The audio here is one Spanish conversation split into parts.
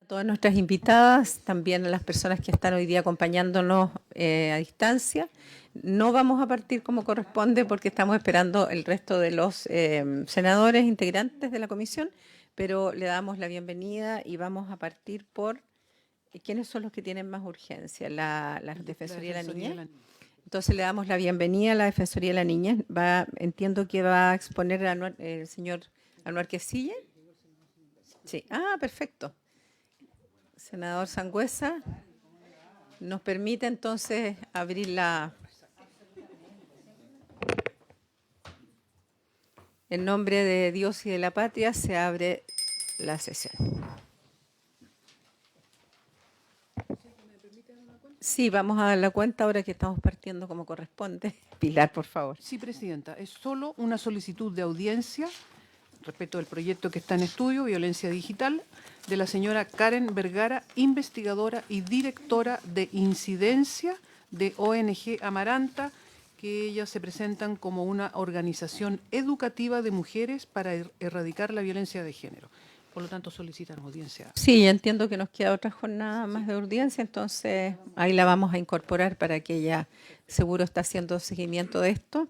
todas nuestras invitadas, también a las personas que están hoy día acompañándonos a distancia. No vamos a partir como corresponde porque estamos esperando el resto de los senadores integrantes de la comisión, pero le damos la bienvenida y vamos a partir por quiénes son los que tienen más urgencia, la Defensoría de la Niñez. Entonces le damos la bienvenida a la Defensoría de la Niñez. Entiendo que va a exponer el señor Anuar Quesille. Sí, perfecto. Senador Sangüesa, nos permite entonces abrir la... En nombre de Dios y de la patria se abre la sesión. Sí, vamos a dar la cuenta ahora que estamos partiendo como corresponde. Pilar, por favor. Sí, Presidenta, es solo una solicitud de audiencia respecto del proyecto que está en estudio, Violencia Digital, de la señora Karen Vergara, investigadora y directora de incidencia de ONG Amaranta, que ellas se presentan como una organización educativa de mujeres para erradicar la violencia de género. Por lo tanto, solicitan audiencia. Sí, entiendo que nos queda otra jornada más de audiencia, entonces ahí la vamos a incorporar para que ella seguro está haciendo seguimiento de esto.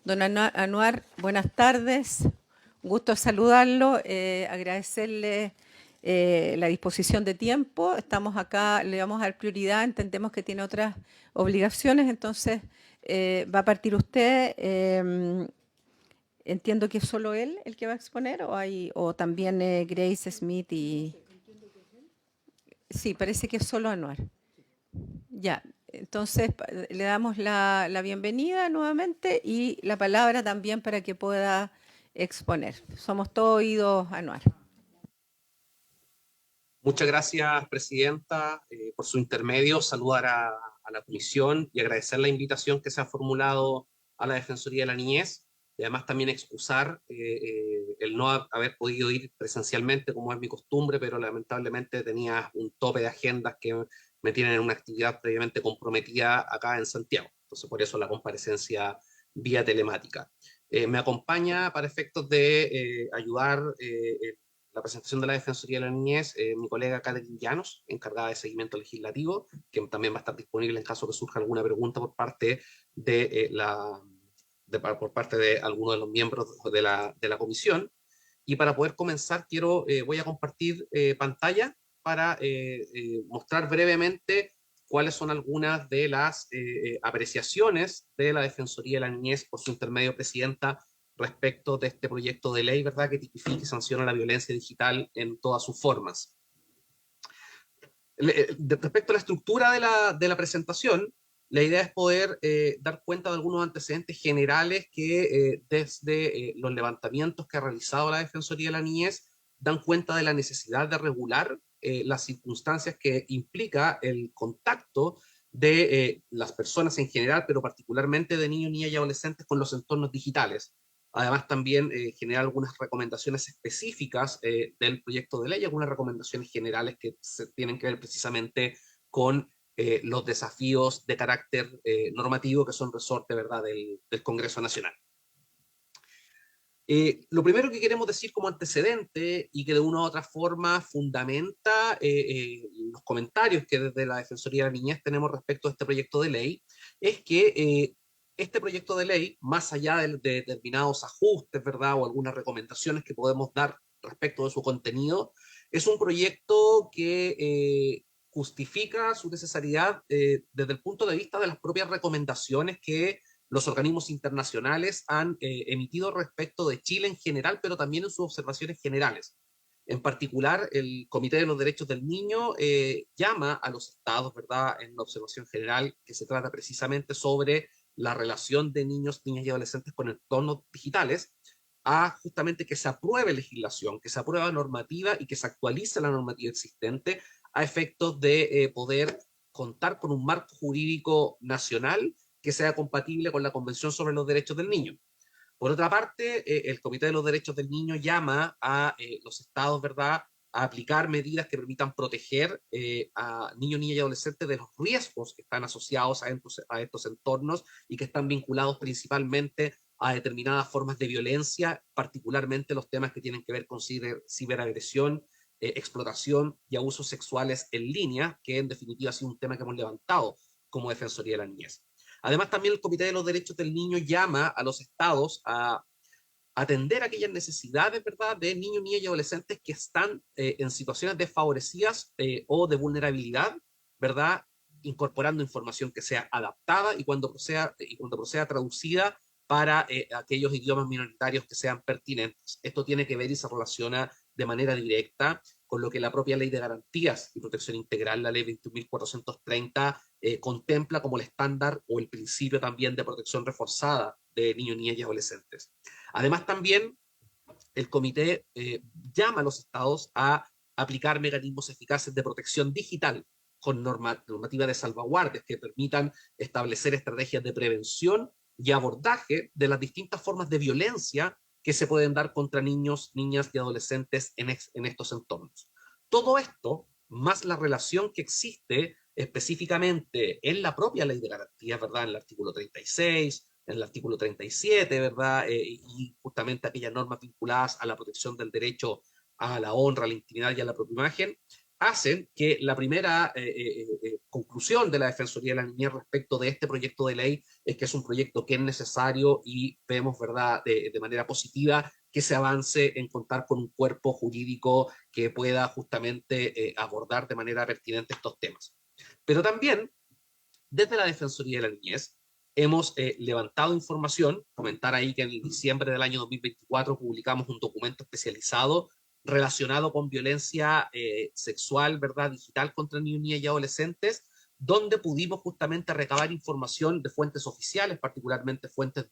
Don Anuar, buenas tardes. Gusto saludarlo, agradecerle la disposición de tiempo. Estamos acá, le vamos a dar prioridad, entendemos que tiene otras obligaciones, entonces va a partir usted. Entiendo que es solo él el que va a exponer o también Grace Smith y... Sí, parece que es solo Anuar. Ya, entonces le damos la bienvenida nuevamente y la palabra también para que pueda exponer. Somos todos oídos, Anuar. Muchas gracias, Presidenta, por su intermedio. Saludar a la Comisión y agradecer la invitación que se ha formulado a la Defensoría de la Niñez y además también excusar el no haber podido ir presencialmente como es mi costumbre, pero lamentablemente tenía un tope de agendas que me tienen en una actividad previamente comprometida acá en Santiago. Entonces, por eso la comparecencia vía telemática. Me acompaña para efectos de ayudar la presentación de la Defensoría de la Niñez, mi colega Catherine Llanos, encargada de seguimiento legislativo, que también va a estar disponible en caso que surja alguna pregunta por parte de por parte de alguno de los miembros de la comisión. Y para poder comenzar, voy a compartir pantalla para mostrar brevemente cuáles son algunas de las apreciaciones de la Defensoría de la Niñez por su intermedio, Presidenta, respecto de este proyecto de ley, ¿verdad?, que tipifica y sanciona la violencia digital en todas sus formas. Respecto a la estructura de la presentación, la idea es poder dar cuenta de algunos antecedentes generales que desde los levantamientos que ha realizado la Defensoría de la Niñez dan cuenta de la necesidad de regular las circunstancias que implica el contacto de las personas en general, pero particularmente de niños, niñas y adolescentes con los entornos digitales. Además, también generar algunas recomendaciones específicas del proyecto de ley, algunas recomendaciones generales que tienen que ver precisamente con los desafíos de carácter normativo que son resorte, ¿verdad?, del Congreso Nacional. Lo primero que queremos decir como antecedente y que de una u otra forma fundamenta los comentarios que desde la Defensoría de la Niñez tenemos respecto a este proyecto de ley es que este proyecto de ley, más allá de determinados ajustes, ¿verdad?, o algunas recomendaciones que podemos dar respecto de su contenido, es un proyecto que justifica su necesidad desde el punto de vista de las propias recomendaciones que los organismos internacionales han emitido respecto de Chile en general, pero también en sus observaciones generales. En particular, el Comité de los Derechos del Niño llama a los estados, ¿verdad?, en la observación general que se trata precisamente sobre la relación de niños, niñas y adolescentes con entornos digitales, a justamente que se apruebe legislación, que se apruebe normativa y que se actualice la normativa existente a efectos de poder contar con un marco jurídico nacional que sea compatible con la Convención sobre los Derechos del Niño. Por otra parte, el Comité de los Derechos del Niño llama a los estados, ¿verdad?, a aplicar medidas que permitan proteger a niños, niñas y adolescentes de los riesgos que están asociados a estos entornos y que están vinculados principalmente a determinadas formas de violencia, particularmente los temas que tienen que ver con ciberagresión explotación y abusos sexuales en línea, que en definitiva ha sido un tema que hemos levantado como Defensoría de la Niñez. Además, también el Comité de los Derechos del Niño llama a los estados a atender aquellas necesidades, ¿verdad?, de niños, niñas y adolescentes que están en situaciones desfavorecidas o de vulnerabilidad, ¿verdad?, incorporando información que sea adaptada y cuando proceda traducida para aquellos idiomas minoritarios que sean pertinentes. Esto tiene que ver y se relaciona de manera directa con lo que la propia Ley de Garantías y Protección Integral, la Ley 21.430, contempla como el estándar o el principio también de protección reforzada de niños, niñas y adolescentes. Además, también el comité llama a los estados a aplicar mecanismos eficaces de protección digital con normativa de salvaguardias que permitan establecer estrategias de prevención y abordaje de las distintas formas de violencia que se pueden dar contra niños, niñas y adolescentes en estos entornos. Todo esto, más la relación que existe específicamente en la propia ley de garantías, ¿verdad? En el artículo 36, en el artículo 37, ¿verdad? Y justamente aquellas normas vinculadas a la protección del derecho a la honra, a la intimidad y a la propia imagen, hacen que la primera conclusión de la Defensoría de la Niñez respecto de este proyecto de ley es que es un proyecto que es necesario y vemos, ¿verdad?, de manera positiva que se avance en contar con un cuerpo jurídico que pueda justamente abordar de manera pertinente estos temas. Pero también, desde la Defensoría de la Niñez, hemos levantado información, comentar ahí que en diciembre del año 2024 publicamos un documento especializado relacionado con violencia sexual, ¿verdad?, digital contra niños, niñas y adolescentes, donde pudimos justamente recabar información de fuentes oficiales, particularmente fuentes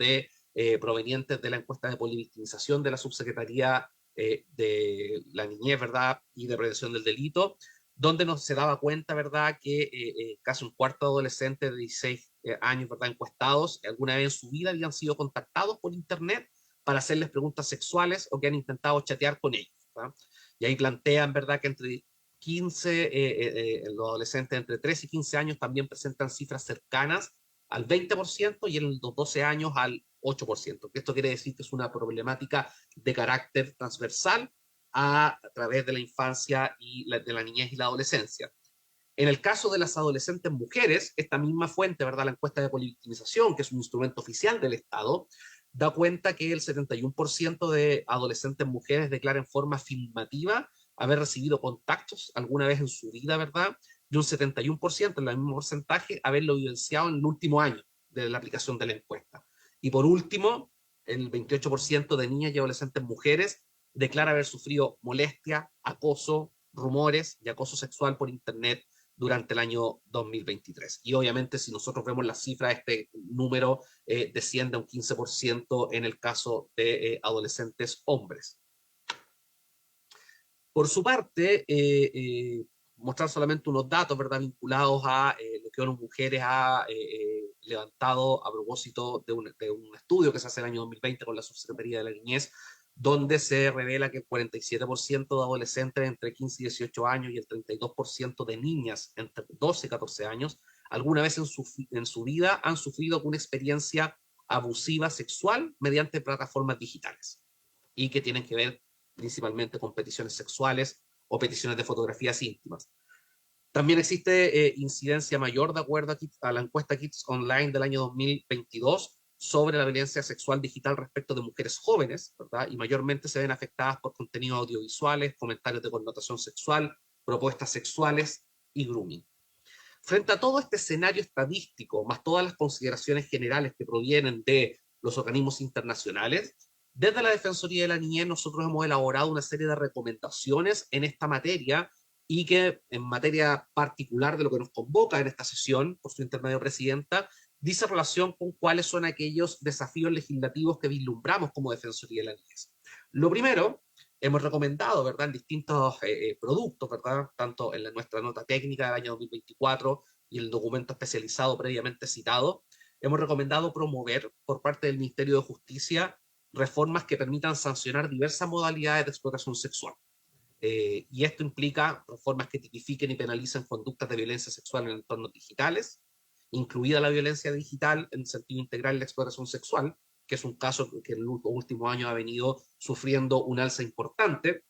provenientes de la encuesta de polivictimización de la Subsecretaría de la Niñez, ¿verdad?, y de Prevención del Delito, donde nos se daba cuenta, ¿verdad?, que casi un cuarto de adolescentes de 16 años, ¿verdad?, encuestados, alguna vez en su vida habían sido contactados por internet para hacerles preguntas sexuales o que han intentado chatear con ellos, ¿verdad? Y ahí plantean, ¿verdad?, que entre 15, los adolescentes entre 13 y 15 años también presentan cifras cercanas al 20% y en los 12 años al 8%. Esto quiere decir que es una problemática de carácter transversal a través de la infancia y de la niñez y la adolescencia. En el caso de las adolescentes mujeres, esta misma fuente, ¿verdad?, la encuesta de polivictimización, que es un instrumento oficial del Estado, da cuenta que el 71% de adolescentes mujeres declara en forma afirmativa haber recibido contactos alguna vez en su vida, ¿verdad? Y un 71%, en el mismo porcentaje, haberlo vivenciado en el último año de la aplicación de la encuesta. Y por último, el 28% de niñas y adolescentes mujeres declara haber sufrido molestia, acoso, rumores y acoso sexual por Internet durante el año 2023. Y obviamente si nosotros vemos las cifras, este número desciende a un 15% en el caso de adolescentes hombres. Por su parte, mostrar solamente unos datos, ¿verdad?, vinculados a lo que ONU Mujeres ha levantado a propósito de un estudio que se hace en el año 2020 con la Subsecretaría de la Niñez, donde se revela que el 47% de adolescentes entre 15 y 18 años y el 32% de niñas entre 12 y 14 años alguna vez en su vida han sufrido una experiencia abusiva sexual mediante plataformas digitales y que tienen que ver principalmente con peticiones sexuales o peticiones de fotografías íntimas. También existe incidencia mayor, de acuerdo a la encuesta Kids Online del año 2022, sobre la violencia sexual digital respecto de mujeres jóvenes, ¿verdad? Y mayormente se ven afectadas por contenidos audiovisuales, comentarios de connotación sexual, propuestas sexuales y grooming. Frente a todo este escenario estadístico, más todas las consideraciones generales que provienen de los organismos internacionales, desde la Defensoría de la Niñez nosotros hemos elaborado una serie de recomendaciones en esta materia y que en materia particular de lo que nos convoca en esta sesión, por su intermedio presidenta, dice relación con cuáles son aquellos desafíos legislativos que vislumbramos como Defensoría de la Niñez. Lo primero, hemos recomendado, ¿verdad?, en distintos productos, ¿verdad?, tanto en nuestra nota técnica del año 2024 y el documento especializado previamente citado, hemos recomendado promover por parte del Ministerio de Justicia reformas que permitan sancionar diversas modalidades de explotación sexual. Y esto implica reformas que tipifiquen y penalicen conductas de violencia sexual en entornos digitales, incluida la violencia digital en sentido integral de la explotación sexual, que es un caso que en los últimos años ha venido sufriendo un alza importante,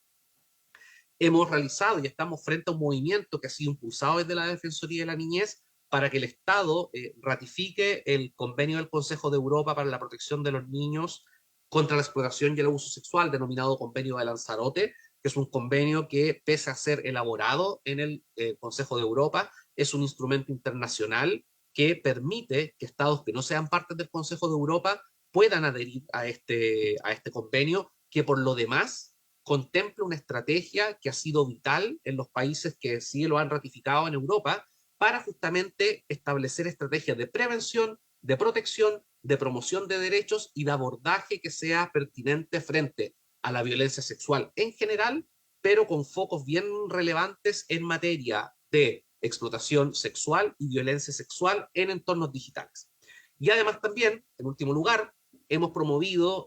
hemos realizado y estamos frente a un movimiento que ha sido impulsado desde la Defensoría de la Niñez para que el Estado ratifique el convenio del Consejo de Europa para la protección de los niños contra la explotación y el abuso sexual, denominado Convenio de Lanzarote, que es un convenio que, pese a ser elaborado en el Consejo de Europa, es un instrumento internacional que permite que estados que no sean parte del Consejo de Europa puedan adherir a este convenio, que por lo demás contempla una estrategia que ha sido vital en los países que sí lo han ratificado en Europa, para justamente establecer estrategias de prevención, de protección, de promoción de derechos y de abordaje que sea pertinente frente a la violencia sexual en general, pero con focos bien relevantes en materia de explotación sexual y violencia sexual en entornos digitales. Y además también, en último lugar, hemos promovido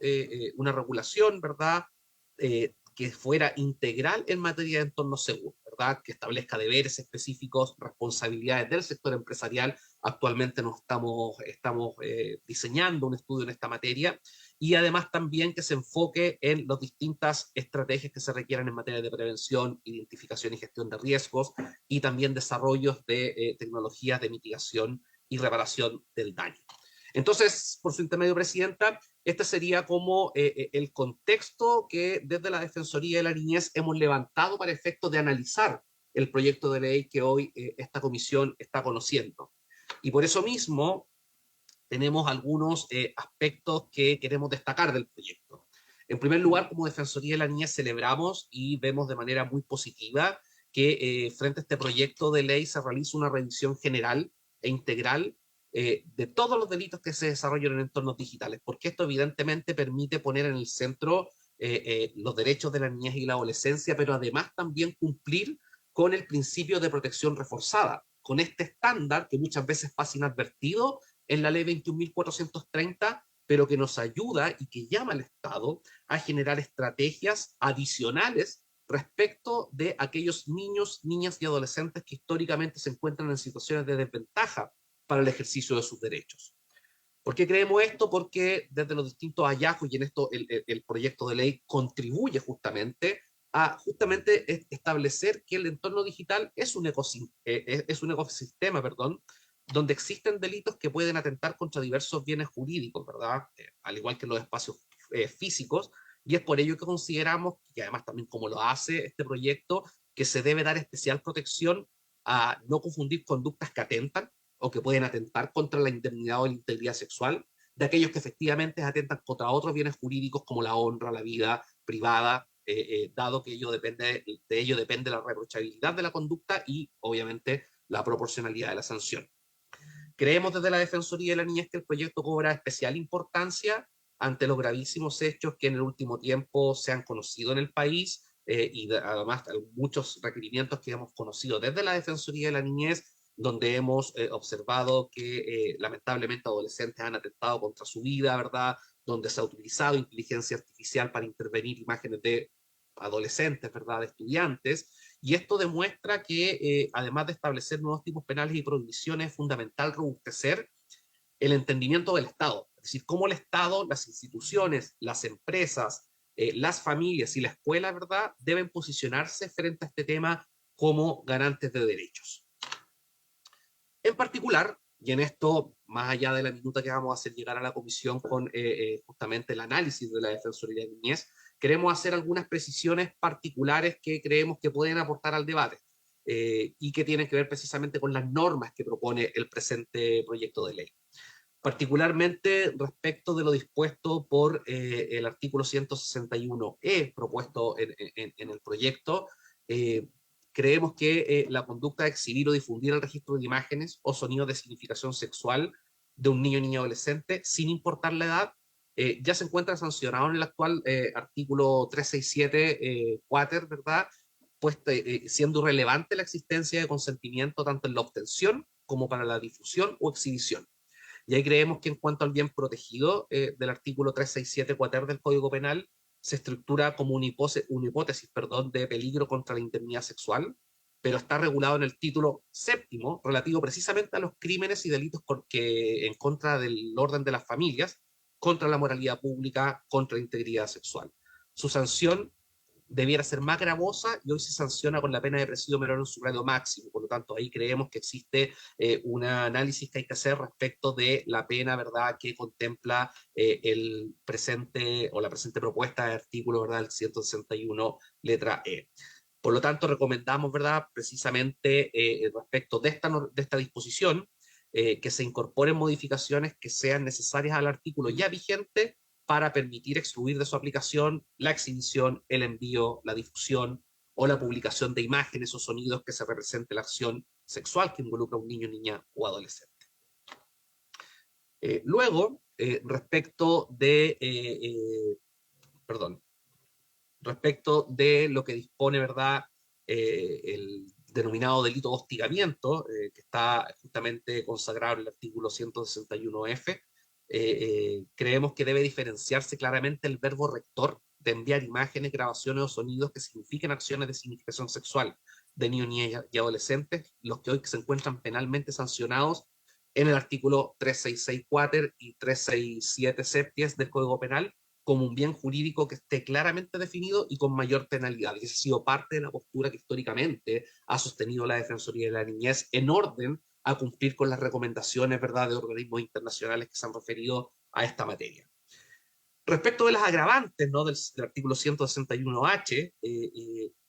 una regulación, ¿verdad?, que fuera integral en materia de entornos seguros, ¿verdad?, que establezca deberes específicos, responsabilidades del sector empresarial. Actualmente nos estamos diseñando un estudio en esta materia, y además también que se enfoque en las distintas estrategias que se requieran en materia de prevención, identificación y gestión de riesgos, y también desarrollos de tecnologías de mitigación y reparación del daño. Entonces, por su intermedio, Presidenta, este sería como el contexto que desde la Defensoría de la Niñez hemos levantado para efectos de analizar el proyecto de ley que hoy esta comisión está conociendo. Y por eso mismo tenemos algunos aspectos que queremos destacar del proyecto. En primer lugar, como Defensoría de la Niñez celebramos y vemos de manera muy positiva que frente a este proyecto de ley se realiza una revisión general e integral de todos los delitos que se desarrollan en entornos digitales, porque esto evidentemente permite poner en el centro los derechos de la niñez y la adolescencia, pero además también cumplir con el principio de protección reforzada, con este estándar que muchas veces pasa inadvertido en la ley 21.430, pero que nos ayuda y que llama al Estado a generar estrategias adicionales respecto de aquellos niños, niñas y adolescentes que históricamente se encuentran en situaciones de desventaja para el ejercicio de sus derechos. ¿Por qué creemos esto? Porque desde los distintos hallazgos, y en esto el proyecto de ley contribuye justamente a establecer que el entorno digital es un ecosistema, perdón, donde existen delitos que pueden atentar contra diversos bienes jurídicos, ¿verdad? Al igual que los espacios físicos, y es por ello que consideramos, y además también como lo hace este proyecto, que se debe dar especial protección a no confundir conductas que atentan o que pueden atentar contra la indemnidad o la integridad sexual, de aquellos que efectivamente atentan contra otros bienes jurídicos como la honra, la vida privada, dado que de ello depende la reprochabilidad de la conducta y obviamente la proporcionalidad de la sanción. Creemos desde la Defensoría de la Niñez que el proyecto cobra especial importancia ante los gravísimos hechos que en el último tiempo se han conocido en el país, además muchos requerimientos que hemos conocido desde la Defensoría de la Niñez, donde hemos observado que lamentablemente adolescentes han atentado contra su vida, ¿verdad? Donde se ha utilizado inteligencia artificial para intervenir imágenes de adolescentes, ¿verdad? De estudiantes. Y esto demuestra que, además de establecer nuevos tipos penales y prohibiciones, es fundamental robustecer el entendimiento del Estado. Es decir, cómo el Estado, las instituciones, las empresas, las familias y la escuela, ¿verdad?, deben posicionarse frente a este tema como garantes de derechos. En particular, y en esto, más allá de la minuta que vamos a hacer llegar a la comisión con justamente el análisis de la Defensoría de Niñez, queremos hacer algunas precisiones particulares que creemos que pueden aportar al debate y que tienen que ver precisamente con las normas que propone el presente proyecto de ley. Particularmente respecto de lo dispuesto por el artículo 161E propuesto en el proyecto, creemos que la conducta de exhibir o difundir el registro de imágenes o sonidos de significación sexual de un niño o niña adolescente, sin importar la edad, ya se encuentra sancionado en el actual artículo 367 Quater, ¿verdad? Pues siendo relevante la existencia de consentimiento tanto en la obtención como para la difusión o exhibición. Y ahí creemos que en cuanto al bien protegido del artículo 367 Quater del Código Penal, se estructura como una hipótesis, de peligro contra la indemnidad sexual, pero está regulado en el título séptimo, relativo precisamente a los crímenes y delitos que en contra del orden de las familias, contra la moralidad pública, contra la integridad sexual. Su sanción debiera ser más gravosa y hoy se sanciona con la pena de presidio menor en su grado máximo. Por lo tanto, ahí creemos que existe un análisis que hay que hacer respecto de la pena, ¿verdad?, que contempla el presente o la presente propuesta de artículo, ¿verdad?, el 161, letra E. Por lo tanto, recomendamos, ¿verdad?, precisamente respecto de esta disposición, que se incorporen modificaciones que sean necesarias al artículo ya vigente para permitir excluir de su aplicación la exhibición, el envío, la difusión o la publicación de imágenes o sonidos que se represente la acción sexual que involucra a un niño, niña o adolescente. Luego, respecto de lo que dispone, ¿verdad?, el denominado delito de hostigamiento, que está justamente consagrado en el artículo 161F, creemos que debe diferenciarse claramente el verbo rector de enviar imágenes, grabaciones o sonidos que signifiquen acciones de significación sexual de niños, niñas y adolescentes, los que hoy se encuentran penalmente sancionados en el artículo 366 y 367 septies del Código Penal, como un bien jurídico que esté claramente definido y con mayor penalidad. Y esa ha sido parte de la postura que históricamente ha sostenido la Defensoría de la Niñez en orden a cumplir con las recomendaciones, ¿verdad?, de organismos internacionales que se han referido a esta materia. Respecto de las agravantes, ¿no?, del artículo 161H,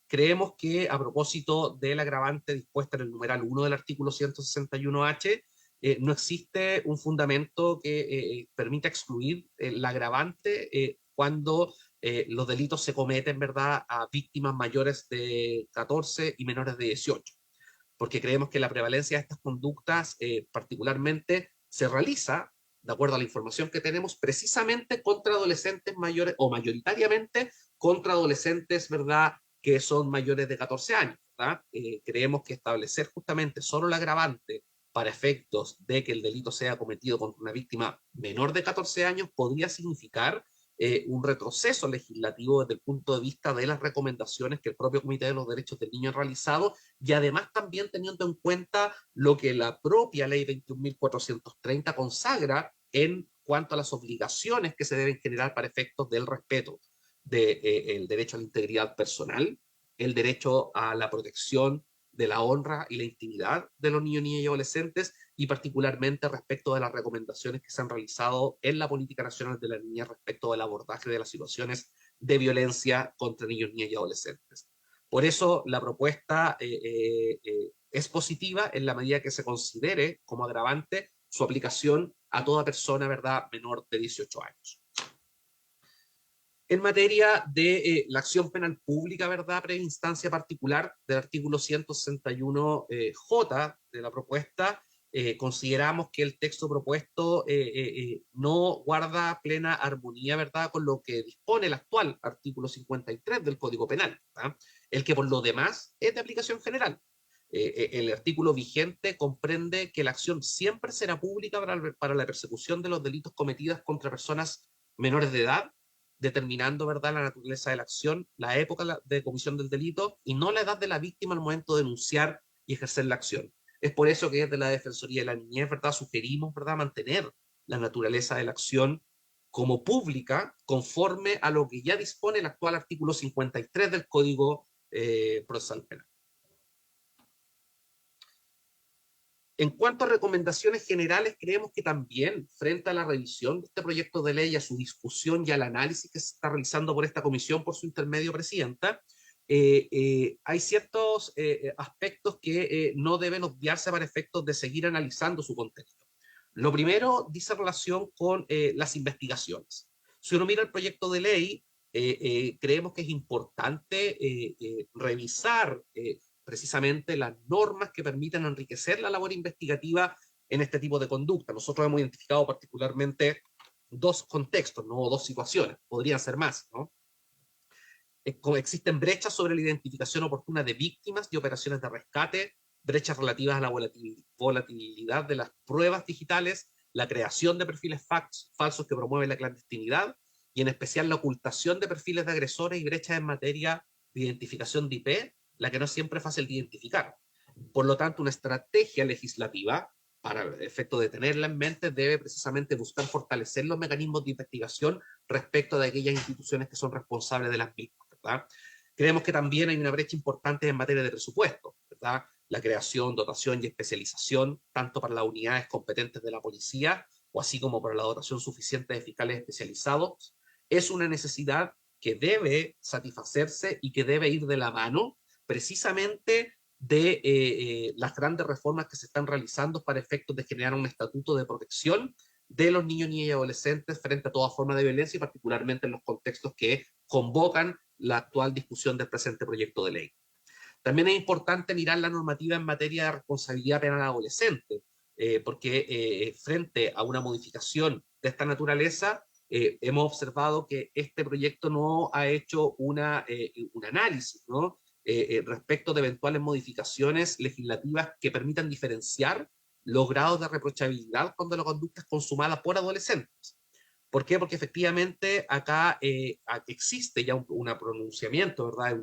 creemos que a propósito del agravante dispuesta en el numeral 1 del artículo 161H, no existe un fundamento que permita excluir el agravante cuando los delitos se cometen, ¿verdad?, a víctimas mayores de 14 y menores de 18, porque creemos que la prevalencia de estas conductas particularmente se realiza, de acuerdo a la información que tenemos, precisamente contra adolescentes mayores, o mayoritariamente contra adolescentes, ¿verdad?, que son mayores de 14 años, ¿verdad? Creemos que establecer justamente solo el agravante para efectos de que el delito sea cometido contra una víctima menor de 14 años podría significar un retroceso legislativo desde el punto de vista de las recomendaciones que el propio Comité de los Derechos del Niño ha realizado, y además también teniendo en cuenta lo que la propia Ley 21.430 consagra en cuanto a las obligaciones que se deben generar para efectos del respeto del derecho a la integridad personal, el derecho a la protección de la honra y la intimidad de los niños, niñas y adolescentes, y particularmente respecto de las recomendaciones que se han realizado en la Política Nacional de la Niñez respecto del abordaje de las situaciones de violencia contra niños, niñas y adolescentes. Por eso la propuesta es positiva en la medida que se considere como agravante su aplicación a toda persona, ¿verdad?, menor de 18 años. En materia de la acción penal pública, ¿verdad?, previa instancia particular del artículo 161J de la propuesta, consideramos que el texto propuesto no guarda plena armonía, ¿verdad?, con lo que dispone el actual artículo 53 del Código Penal, ¿verdad?, el que por lo demás es de aplicación general. El artículo vigente comprende que la acción siempre será pública para la persecución de los delitos cometidos contra personas menores de edad, determinando, ¿verdad?, la naturaleza de la acción, la época de comisión del delito y no la edad de la víctima al momento de denunciar y ejercer la acción. Es por eso que desde la Defensoría de la Niñez, ¿verdad?, sugerimos, ¿verdad?, mantener la naturaleza de la acción como pública, conforme a lo que ya dispone el actual artículo 53 del Código Procesal Penal. En cuanto a recomendaciones generales, creemos que también, frente a la revisión de este proyecto de ley, a su discusión y al análisis que se está realizando por esta comisión, por su intermedio, presidenta, hay ciertos aspectos que no deben obviarse para efectos de seguir analizando su contenido. Lo primero dice relación con las investigaciones. Si uno mira el proyecto de ley, creemos que es importante revisar precisamente las normas que permiten enriquecer la labor investigativa en este tipo de conducta. Nosotros hemos identificado particularmente dos contextos, ¿no?, dos situaciones, podrían ser más, ¿no? Existen brechas sobre la identificación oportuna de víctimas y operaciones de rescate, brechas relativas a la volatilidad de las pruebas digitales, la creación de perfiles falsos que promueven la clandestinidad, y en especial la ocultación de perfiles de agresores y brechas en materia de identificación de IP, la que no siempre es fácil de identificar. Por lo tanto, una estrategia legislativa, para el efecto de tenerla en mente, debe precisamente buscar fortalecer los mecanismos de investigación respecto de aquellas instituciones que son responsables de las mismas, ¿verdad? Creemos que también hay una brecha importante en materia de presupuesto, ¿verdad? La creación, dotación y especialización, tanto para las unidades competentes de la policía, o así como para la dotación suficiente de fiscales especializados, es una necesidad que debe satisfacerse y que debe ir de la mano precisamente de las grandes reformas que se están realizando para efectos de generar un estatuto de protección de los niños, niñas y adolescentes frente a toda forma de violencia y particularmente en los contextos que convocan la actual discusión del presente proyecto de ley. También es importante mirar la normativa en materia de responsabilidad penal adolescente, porque frente a una modificación de esta naturaleza, hemos observado que este proyecto no ha hecho un análisis, ¿no? Respecto de eventuales modificaciones legislativas que permitan diferenciar los grados de reprochabilidad cuando la conducta es consumada por adolescentes. ¿Por qué? Porque efectivamente acá existe ya un pronunciamiento, ¿verdad?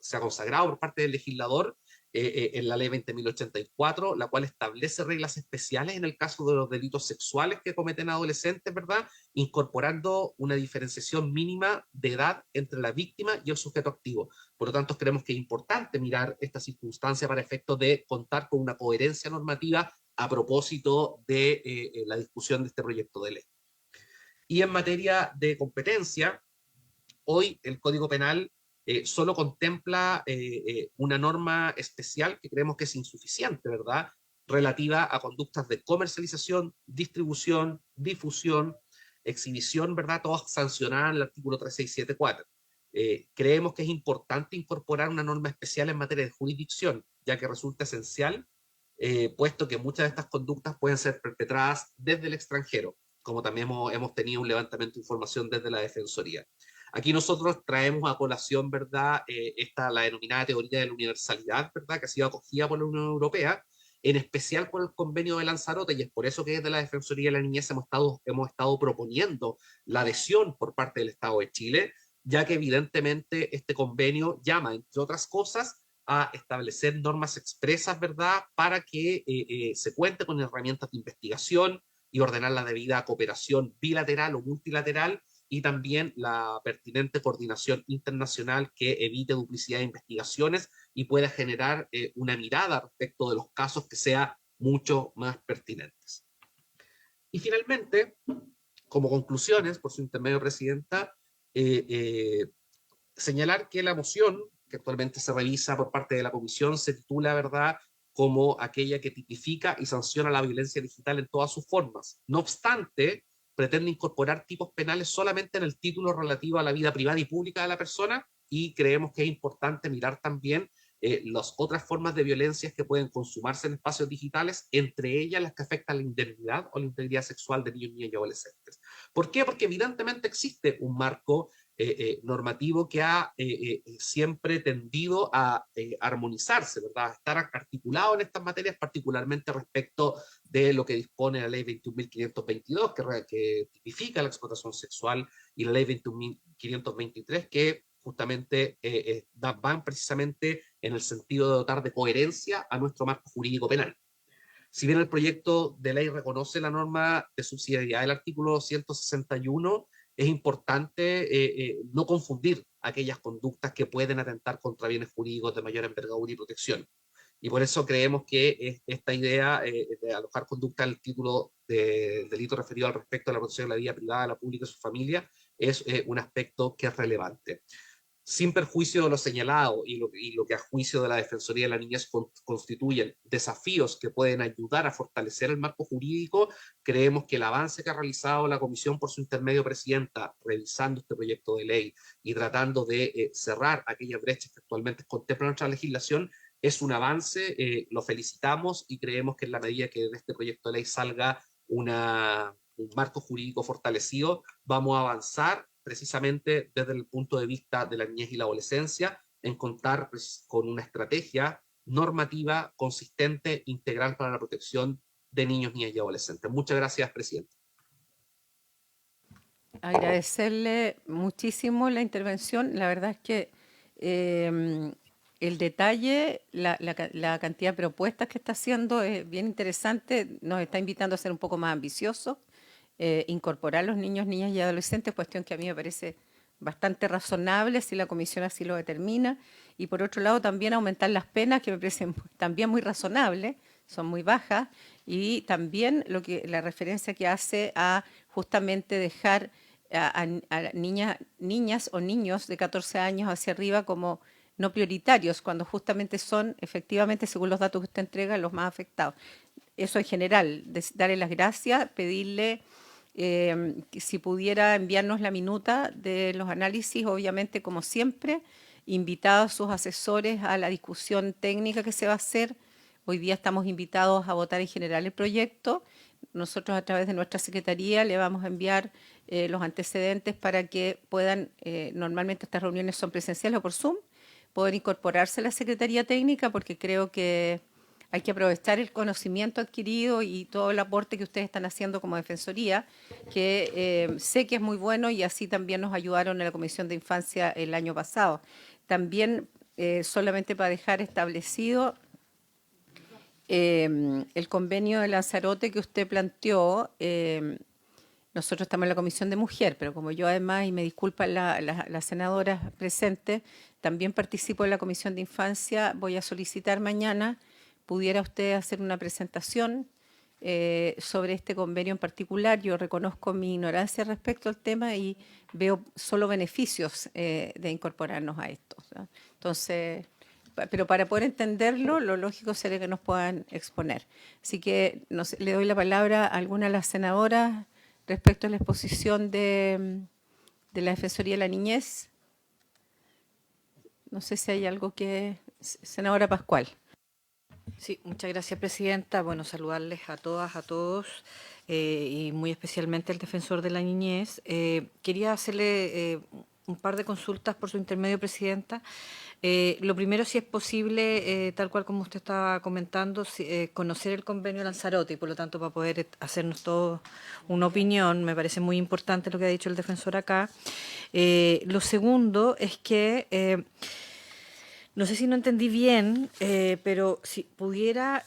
Se ha consagrado por parte del legislador en la ley 20.084, la cual establece reglas especiales en el caso de los delitos sexuales que cometen adolescentes, ¿verdad? Incorporando una diferenciación mínima de edad entre la víctima y el sujeto activo. Por lo tanto, creemos que es importante mirar esta circunstancia para efectos de contar con una coherencia normativa a propósito de la discusión de este proyecto de ley. Y en materia de competencia, hoy el Código Penal solo contempla una norma especial que creemos que es insuficiente, ¿verdad? Relativa a conductas de comercialización, distribución, difusión, exhibición, ¿verdad? Todas sancionadas en el artículo 3674. Creemos que es importante incorporar una norma especial en materia de jurisdicción, ya que resulta esencial, puesto que muchas de estas conductas pueden ser perpetradas desde el extranjero, como también hemos tenido un levantamiento de información desde la Defensoría. Aquí nosotros traemos a colación, ¿verdad? La denominada teoría de la universalidad, ¿verdad? Que ha sido acogida por la Unión Europea, en especial por el convenio de Lanzarote, y es por eso que desde la Defensoría de la Niñez hemos estado proponiendo la adhesión por parte del Estado de Chile, ya que evidentemente este convenio llama, entre otras cosas, a establecer normas expresas, ¿verdad?, para que se cuente con herramientas de investigación y ordenar la debida cooperación bilateral o multilateral y también la pertinente coordinación internacional que evite duplicidad de investigaciones y pueda generar una mirada respecto de los casos que sea mucho más pertinentes. Y finalmente, como conclusiones, por su intermedio, Presidenta, eh, eh, señalar que la moción que actualmente se revisa por parte de la Comisión se titula, ¿verdad?, como aquella que tipifica y sanciona la violencia digital en todas sus formas. No obstante, pretende incorporar tipos penales solamente en el título relativo a la vida privada y pública de la persona y creemos que es importante mirar también las otras formas de violencias que pueden consumarse en espacios digitales, entre ellas las que afectan la indemnidad o la integridad sexual de niños, niñas y adolescentes. ¿Por qué? Porque evidentemente existe un marco normativo que ha siempre tendido a armonizarse, ¿verdad? A estar articulado en estas materias, particularmente respecto de lo que dispone la ley 21.522, que tipifica la explotación sexual, y la ley 21.523, que justamente van precisamente en el sentido de dotar de coherencia a nuestro marco jurídico penal. Si bien el proyecto de ley reconoce la norma de subsidiariedad del artículo 161, es importante no confundir aquellas conductas que pueden atentar contra bienes jurídicos de mayor envergadura y protección. Y por eso creemos que esta idea de alojar conducta al título de delito referido al respecto de la protección de la vida privada, la pública y su familia es un aspecto que es relevante. Sin perjuicio de lo señalado y lo que a juicio de la Defensoría de la Niñez constituyen desafíos que pueden ayudar a fortalecer el marco jurídico, creemos que el avance que ha realizado la Comisión por su intermedio, Presidenta, revisando este proyecto de ley y tratando de cerrar aquellas brechas que actualmente contempla nuestra legislación, es un avance, lo felicitamos y creemos que en la medida que de este proyecto de ley salga un marco jurídico fortalecido, vamos a avanzar precisamente desde el punto de vista de la niñez y la adolescencia, en contar con una estrategia normativa consistente, integral para la protección de niños, niñas y adolescentes. Muchas gracias, presidente. Agradecerle muchísimo la intervención. La verdad es que el detalle, la cantidad de propuestas que está haciendo es bien interesante. Nos está invitando a ser un poco más ambiciosos, incorporar a los niños, niñas y adolescentes, cuestión que a mí me parece bastante razonable si la comisión así lo determina. Y por otro lado también aumentar las penas, que me parecen también muy razonables, son muy bajas, y también la referencia que hace a justamente dejar a niñas o niños de 14 años hacia arriba como no prioritarios, cuando justamente son, efectivamente, según los datos que usted entrega, los más afectados. Eso en general, darle las gracias, pedirle que si pudiera enviarnos la minuta de los análisis, obviamente, como siempre, invitados sus asesores a la discusión técnica que se va a hacer. Hoy día estamos invitados a votar en general el proyecto. Nosotros a través de nuestra secretaría le vamos a enviar los antecedentes para que puedan, normalmente estas reuniones son presenciales o por Zoom, poder incorporarse a la Secretaría Técnica, porque creo que hay que aprovechar el conocimiento adquirido y todo el aporte que ustedes están haciendo como Defensoría, que sé que es muy bueno, y así también nos ayudaron en la Comisión de Infancia el año pasado. También, solamente para dejar establecido, el convenio de Lanzarote que usted planteó, nosotros estamos en la Comisión de Mujer, pero como yo además, y me disculpan las senadoras presentes, también participo en la Comisión de Infancia, voy a solicitar mañana, pudiera usted hacer una presentación sobre este convenio en particular. Yo reconozco mi ignorancia respecto al tema y veo solo beneficios de incorporarnos a esto, ¿no? Entonces, pero para poder entenderlo, lo lógico sería que nos puedan exponer. Así que le doy la palabra a alguna de las senadoras respecto a la exposición de la Defensoría de la Niñez. No sé si hay algo que... Senadora Pascual. Sí, muchas gracias, presidenta. Bueno, saludarles a todas, a todos, y muy especialmente al defensor de la niñez. Quería hacerle un par de consultas por su intermedio, presidenta. Lo primero, si es posible, tal cual como usted estaba comentando, conocer el convenio Lanzarote, y por lo tanto para poder hacernos todos una opinión. Me parece muy importante lo que ha dicho el defensor acá. Lo segundo es que... no sé si no entendí bien, pero si pudiera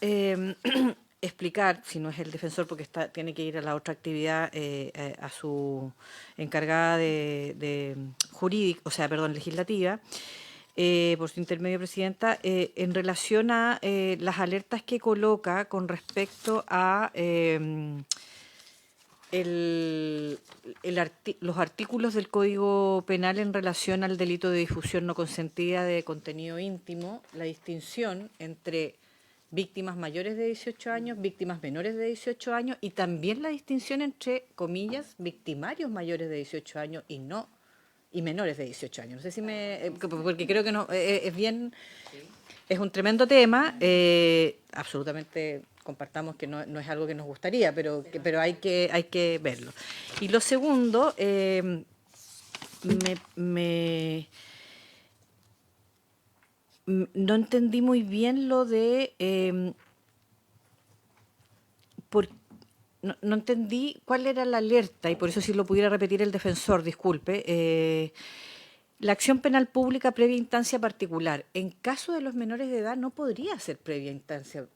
explicar, si no es el defensor, porque tiene que ir a la otra actividad, a su encargada de jurídica, o sea, perdón, legislativa, por su intermedio, presidenta, en relación a las alertas que coloca con respecto a los artículos del Código Penal en relación al delito de difusión no consentida de contenido íntimo, la distinción entre víctimas mayores de 18 años, víctimas menores de 18 años, y también la distinción entre, comillas, victimarios mayores de 18 años y menores de 18 años. No sé si porque creo que no es bien, es un tremendo tema, absolutamente compartamos que no es algo que nos gustaría, pero hay que verlo. Y lo segundo, no entendí muy bien lo de... no entendí cuál era la alerta, y por eso si lo pudiera repetir el defensor, disculpe. La acción penal pública previa instancia particular. En caso de los menores de edad no podría ser previa instancia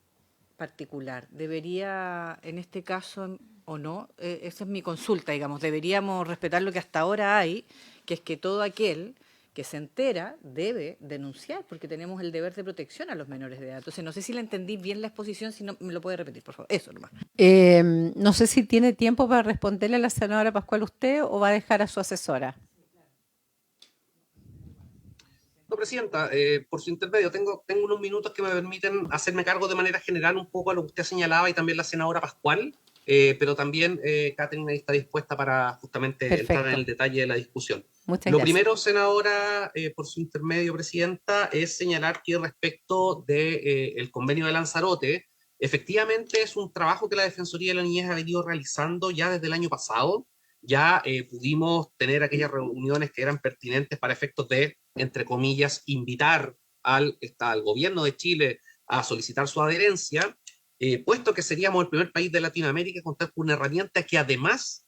particular. Debería, en este caso, o no, esa es mi consulta, digamos, deberíamos respetar lo que hasta ahora hay, que es que todo aquel que se entera debe denunciar, porque tenemos el deber de protección a los menores de edad. Entonces, no sé si le entendí bien la exposición, si no me lo puede repetir, por favor. Eso nomás. No sé si tiene tiempo para responderle a la senadora Pascual usted, o va a dejar a su asesora. No, presidenta, por su intermedio, tengo unos minutos que me permiten hacerme cargo de manera general un poco a lo que usted señalaba, y también la senadora Pascual, pero también Catherine está dispuesta para justamente entrar en el detalle de la discusión. Muchas Lo gracias. primero, senadora, por su intermedio, presidenta, es señalar que respecto del convenio de Lanzarote, efectivamente es un trabajo que la Defensoría de la Niñez ha venido realizando ya desde el año pasado. Ya pudimos tener aquellas reuniones que eran pertinentes para efectos de, entre comillas, invitar al gobierno de Chile a solicitar su adherencia, puesto que seríamos el primer país de Latinoamérica en contar con una herramienta que además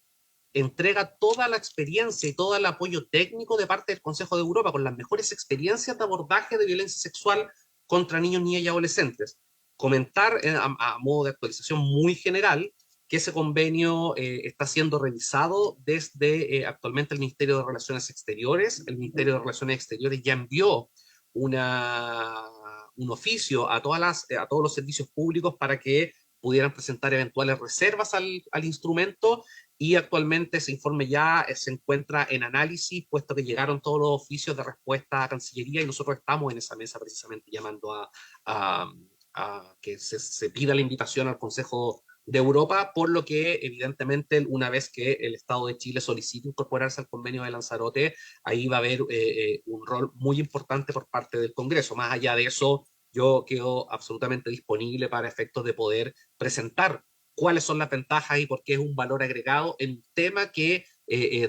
entrega toda la experiencia y todo el apoyo técnico de parte del Consejo de Europa, con las mejores experiencias de abordaje de violencia sexual contra niños, niñas y adolescentes. Comentar a modo de actualización muy general que ese convenio está siendo revisado desde actualmente el Ministerio de Relaciones Exteriores. El Ministerio de Relaciones Exteriores ya envió un oficio a a todos los servicios públicos para que pudieran presentar eventuales reservas al instrumento, y actualmente ese informe ya se encuentra en análisis, puesto que llegaron todos los oficios de respuesta a Cancillería y nosotros estamos en esa mesa precisamente llamando a, a que se pida la invitación al Consejo de Europa, por lo que evidentemente una vez que el Estado de Chile solicite incorporarse al convenio de Lanzarote, ahí va a haber un rol muy importante por parte del Congreso. Más allá de eso, yo quedo absolutamente disponible para efectos de poder presentar cuáles son las ventajas y por qué es un valor agregado en un tema que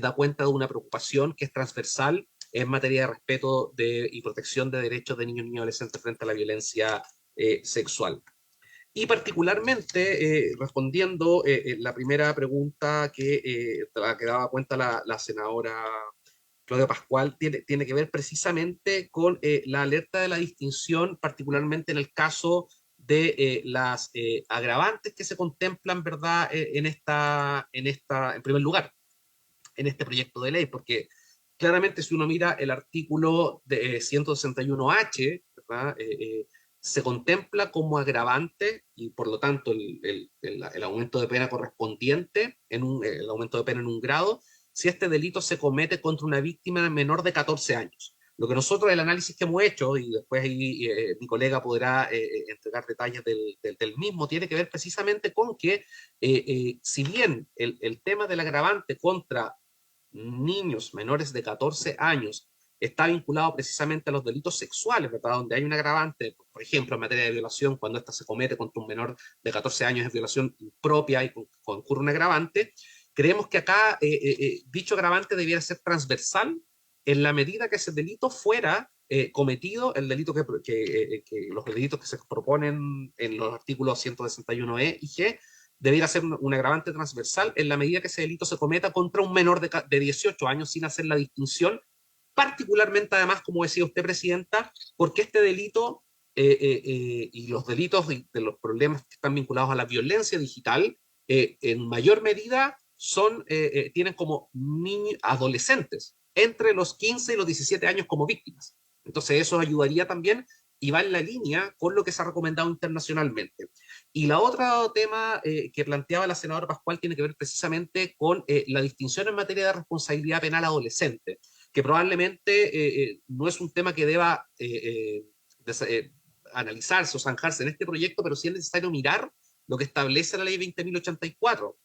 da cuenta de una preocupación que es transversal en materia de respeto y protección de derechos de niños y adolescentes frente a la violencia sexual. Y particularmente, respondiendo la primera pregunta que daba cuenta la senadora Claudia Pascual, tiene que ver precisamente con la alerta de la distinción, particularmente en el caso de las agravantes que se contemplan, ¿verdad?, en primer lugar, en este proyecto de ley, porque claramente si uno mira el artículo de 161H, ¿verdad? Se contempla como agravante y por lo tanto el aumento de pena correspondiente, el aumento de pena en un grado, si este delito se comete contra una víctima menor de 14 años. Lo que nosotros, el análisis que hemos hecho, y después ahí mi colega podrá entregar detalles del mismo, tiene que ver precisamente con que si bien el tema del agravante contra niños menores de 14 años está vinculado precisamente a los delitos sexuales, ¿verdad? Donde hay un agravante, por ejemplo, en materia de violación, cuando esta se comete contra un menor de 14 años es violación impropia y concurre un agravante. Creemos que acá dicho agravante debiera ser transversal en la medida que ese delito fuera cometido, el delito que los delitos que se proponen en los artículos 161E y G, debiera ser un agravante transversal en la medida que ese delito se cometa contra un menor de 18 años sin hacer la distinción, particularmente además, como decía usted, Presidenta, porque este delito y los delitos de los problemas que están vinculados a la violencia digital, en mayor medida tienen como adolescentes entre los 15 y los 17 años como víctimas. Entonces eso ayudaría también y va en la línea con lo que se ha recomendado internacionalmente. Y la otra tema que planteaba la senadora Pascual tiene que ver precisamente con la distinción en materia de responsabilidad penal adolescente, que probablemente no es un tema que deba analizarse o zanjarse en este proyecto, pero sí es necesario mirar lo que establece la ley 20.084.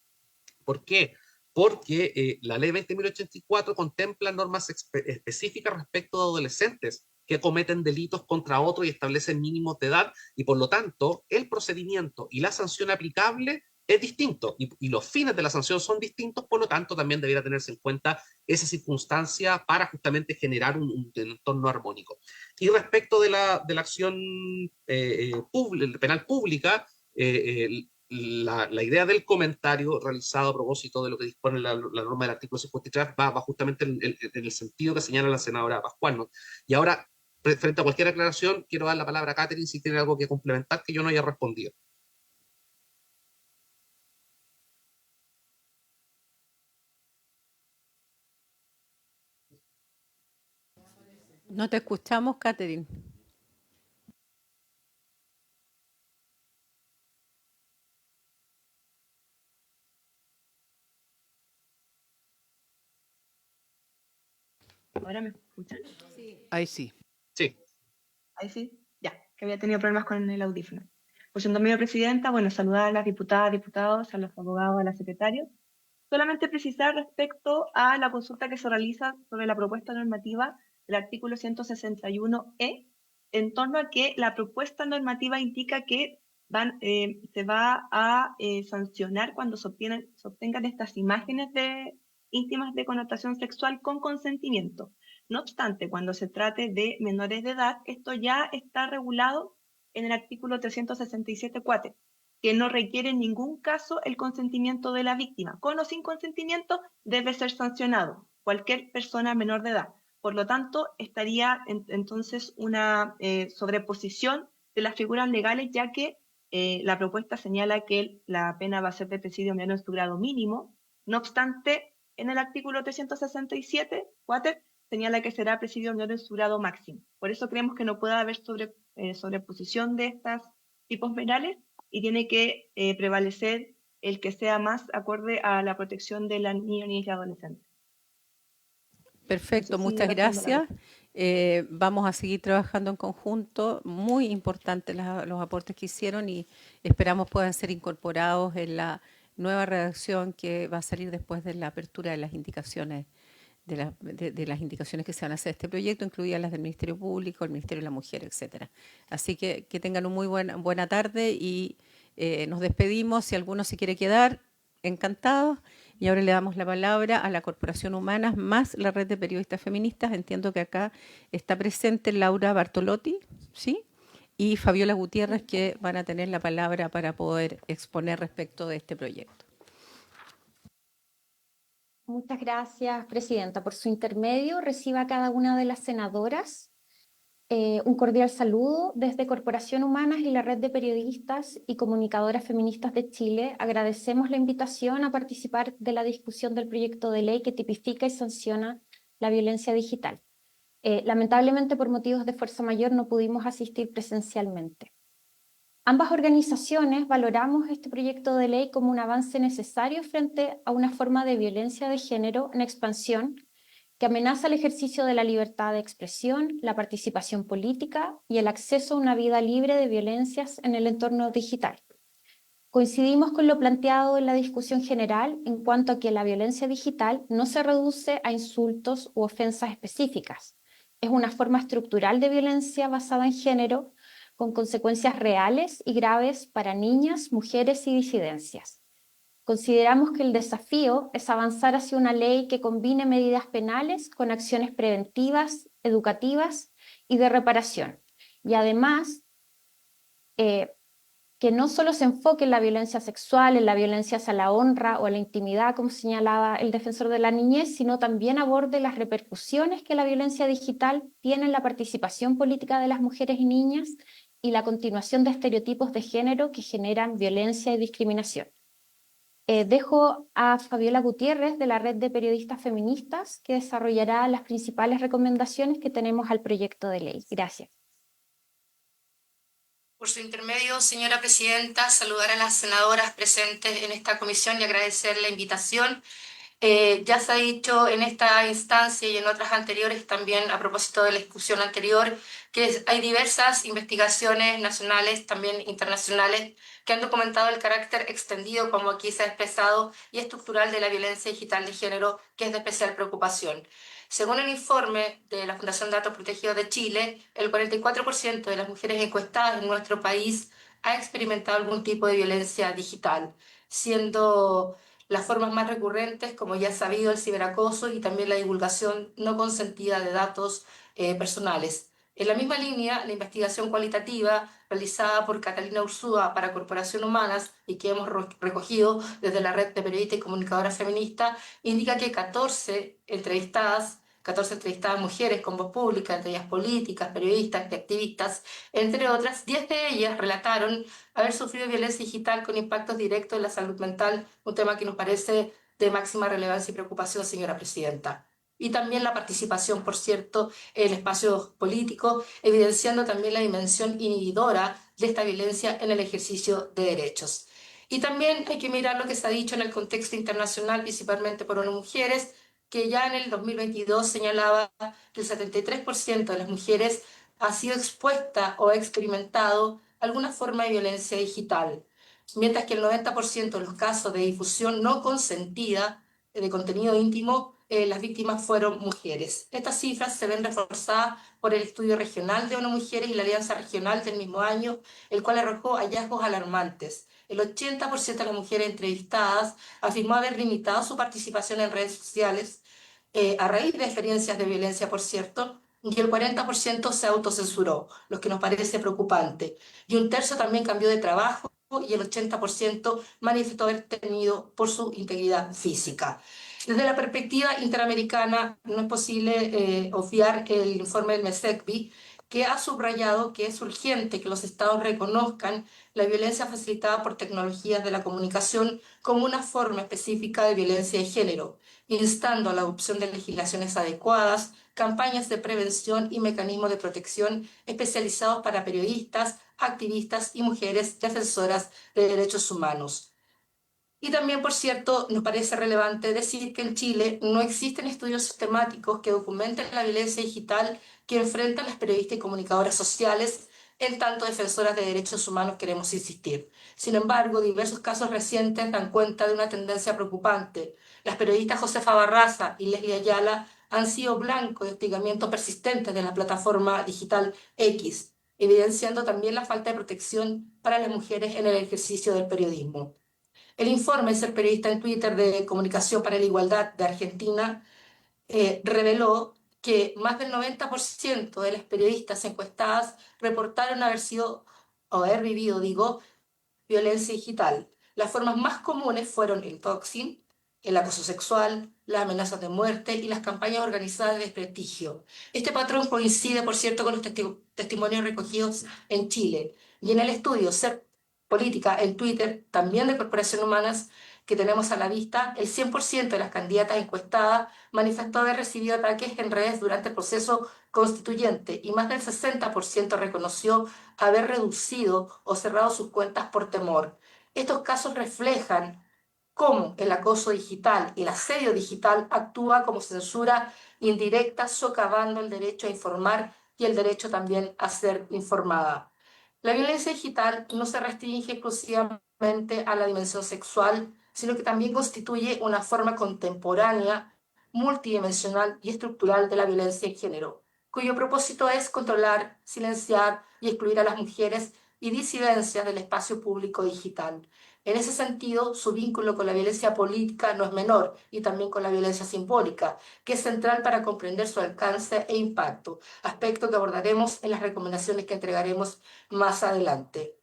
¿Por qué? Porque la ley 20.084 contempla normas específicas respecto de adolescentes que cometen delitos contra otros y establecen mínimos de edad, y por lo tanto el procedimiento y la sanción aplicable es distinto y los fines de la sanción son distintos, por lo tanto también debería tenerse en cuenta esa circunstancia para justamente generar un entorno armónico. Y respecto de la acción penal pública, la idea del comentario realizado a propósito de lo que dispone la norma del artículo 53 va justamente en el sentido que señala la senadora Pascual, ¿no? Y ahora, frente a cualquier aclaración, quiero dar la palabra a Catherine si tiene algo que complementar que yo no haya respondido. No te escuchamos, Catherine. ¿Ahora me escuchan? Ahí sí. Sí. Ahí sí, ya, que había tenido problemas con el audífono. Pues en nombre de la presidenta, bueno, saludar a las diputadas, diputados, a los abogados, a la secretaria. Solamente precisar respecto a la consulta que se realiza sobre la propuesta normativa del artículo 161E, en torno a que la propuesta normativa indica que se va a sancionar cuando se obtengan estas imágenes íntimas de connotación sexual con consentimiento. No obstante, cuando se trate de menores de edad, esto ya está regulado en el artículo 367 que no requiere en ningún caso el consentimiento de la víctima. Con o sin consentimiento debe ser sancionado cualquier persona menor de edad. Por lo tanto, estaría entonces una sobreposición de las figuras legales, ya que la propuesta señala que la pena va a ser de presidio menor en su grado mínimo. No obstante, en el artículo 367, Water, señala que será presidio menor en su grado máximo. Por eso creemos que no puede haber sobreposición de estos tipos penales y tiene que prevalecer el que sea más acorde a la protección de la niña, niñas y adolescentes. Perfecto, No sé si muchas respondo la gracias. Vamos a seguir trabajando en conjunto. Muy importantes los aportes que hicieron y esperamos puedan ser incorporados en la nueva redacción que va a salir después de la apertura de las indicaciones de las indicaciones que se van a hacer de este proyecto, incluidas las del Ministerio Público, el Ministerio de la Mujer, etcétera. Así que tengan una muy buena tarde y nos despedimos. Si alguno se quiere quedar, encantados. Y ahora le damos la palabra a la Corporación Humanas más la Red de Periodistas Feministas. Entiendo que acá está presente Laura Bartolotti, ¿sí? Y Fabiola Gutiérrez, que van a tener la palabra para poder exponer respecto de este proyecto. Muchas gracias, Presidenta. Por su intermedio, reciba a cada una de las senadoras un cordial saludo desde Corporación Humanas y la Red de Periodistas y Comunicadoras Feministas de Chile. Agradecemos la invitación a participar de la discusión del proyecto de ley que tipifica y sanciona la violencia digital. Lamentablemente, por motivos de fuerza mayor, no pudimos asistir presencialmente. Ambas organizaciones valoramos este proyecto de ley como un avance necesario frente a una forma de violencia de género en expansión que amenaza el ejercicio de la libertad de expresión, la participación política y el acceso a una vida libre de violencias en el entorno digital. Coincidimos con lo planteado en la discusión general en cuanto a que la violencia digital no se reduce a insultos u ofensas específicas. Es una forma estructural de violencia basada en género con consecuencias reales y graves para niñas, mujeres y disidencias. Consideramos que el desafío es avanzar hacia una ley que combine medidas penales con acciones preventivas, educativas y de reparación. Y además, que no solo se enfoque en la violencia sexual, en la violencia hacia la honra o a la intimidad, como señalaba el defensor de la niñez, sino también aborde las repercusiones que la violencia digital tiene en la participación política de las mujeres y niñas y la continuación de estereotipos de género que generan violencia y discriminación. Dejo a Fabiola Gutiérrez de la Red de Periodistas Feministas que desarrollará las principales recomendaciones que tenemos al proyecto de ley. Gracias. Por su intermedio, señora presidenta, saludar a las senadoras presentes en esta comisión y agradecer la invitación. Ya se ha dicho en esta instancia y en otras anteriores también a propósito de la discusión anterior que hay diversas investigaciones nacionales, también internacionales, que han documentado el carácter extendido, como aquí se ha expresado, y estructural de la violencia digital de género, que es de especial preocupación. Según el informe de la Fundación Datos Protegidos de Chile, el 44% de las mujeres encuestadas en nuestro país ha experimentado algún tipo de violencia digital, siendo las formas más recurrentes, como ya es sabido, el ciberacoso y también la divulgación no consentida de datos personales. En la misma línea, la investigación cualitativa realizada por Catalina Ursúa para Corporación Humanas y que hemos recogido desde la Red de Periodistas y Comunicadoras Feministas, indica que 14 entrevistadas mujeres con voz pública, entre ellas políticas, periodistas y activistas, entre otras, 10 de ellas relataron haber sufrido violencia digital con impactos directos en la salud mental, un tema que nos parece de máxima relevancia y preocupación, señora presidenta. Y también la participación, por cierto, en espacios políticos, evidenciando también la dimensión inhibidora de esta violencia en el ejercicio de derechos. Y también hay que mirar lo que se ha dicho en el contexto internacional, principalmente por ONU Mujeres, que ya en el 2022 señalaba que el 73% de las mujeres ha sido expuesta o ha experimentado alguna forma de violencia digital, mientras que el 90% de los casos de difusión no consentida de contenido íntimo, las víctimas fueron mujeres. Estas cifras se ven reforzadas por el estudio regional de ONU Mujeres y la Alianza Regional del mismo año, el cual arrojó hallazgos alarmantes. El 80% de las mujeres entrevistadas afirmó haber limitado su participación en redes sociales a raíz de experiencias de violencia, por cierto, y el 40% se autocensuró, lo que nos parece preocupante. Y un tercio también cambió de trabajo y el 80% manifestó haber temido por su integridad física. Desde la perspectiva interamericana, no es posible obviar el informe del MESECBI, que ha subrayado que es urgente que los estados reconozcan la violencia facilitada por tecnologías de la comunicación como una forma específica de violencia de género, instando a la adopción de legislaciones adecuadas, campañas de prevención y mecanismos de protección especializados para periodistas, activistas y mujeres defensoras de derechos humanos. Y también, por cierto, nos parece relevante decir que en Chile no existen estudios sistemáticos que documenten la violencia digital que enfrentan las periodistas y comunicadoras sociales, en tanto defensoras de derechos humanos queremos insistir. Sin embargo, diversos casos recientes dan cuenta de una tendencia preocupante. Las periodistas Josefa Barraza y Leslie Ayala han sido blanco de hostigamiento persistente de la plataforma digital X, evidenciando también la falta de protección para las mujeres en el ejercicio del periodismo. El informe Ser periodista en Twitter de Comunicación para la Igualdad de Argentina reveló que más del 90% de las periodistas encuestadas reportaron haber sido o haber vivido, violencia digital. Las formas más comunes fueron el doxing, el acoso sexual, las amenazas de muerte y las campañas organizadas de desprestigio. Este patrón coincide, por cierto, con los testimonios recogidos en Chile. Y en el estudio Ser Política en Twitter, también de Corporación Humanas, que tenemos a la vista, el 100% de las candidatas encuestadas manifestó haber recibido ataques en redes durante el proceso constituyente y más del 60% reconoció haber reducido o cerrado sus cuentas por temor. Estos casos reflejan cómo el acoso digital y el asedio digital actúa como censura indirecta, socavando el derecho a informar y el derecho también a ser informada. La violencia digital no se restringe exclusivamente a la dimensión sexual, sino que también constituye una forma contemporánea, multidimensional y estructural de la violencia en género, cuyo propósito es controlar, silenciar y excluir a las mujeres y disidencias del espacio público digital. En ese sentido, su vínculo con la violencia política no es menor y también con la violencia simbólica, que es central para comprender su alcance e impacto, aspecto que abordaremos en las recomendaciones que entregaremos más adelante.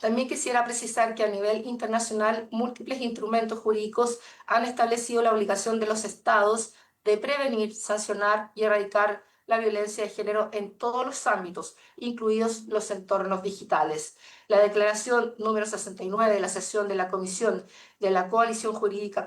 También quisiera precisar que a nivel internacional múltiples instrumentos jurídicos han establecido la obligación de los estados de prevenir, sancionar y erradicar la violencia de género en todos los ámbitos, incluidos los entornos digitales. La declaración número 69 de la sesión de la Comisión de la Condición Jurídica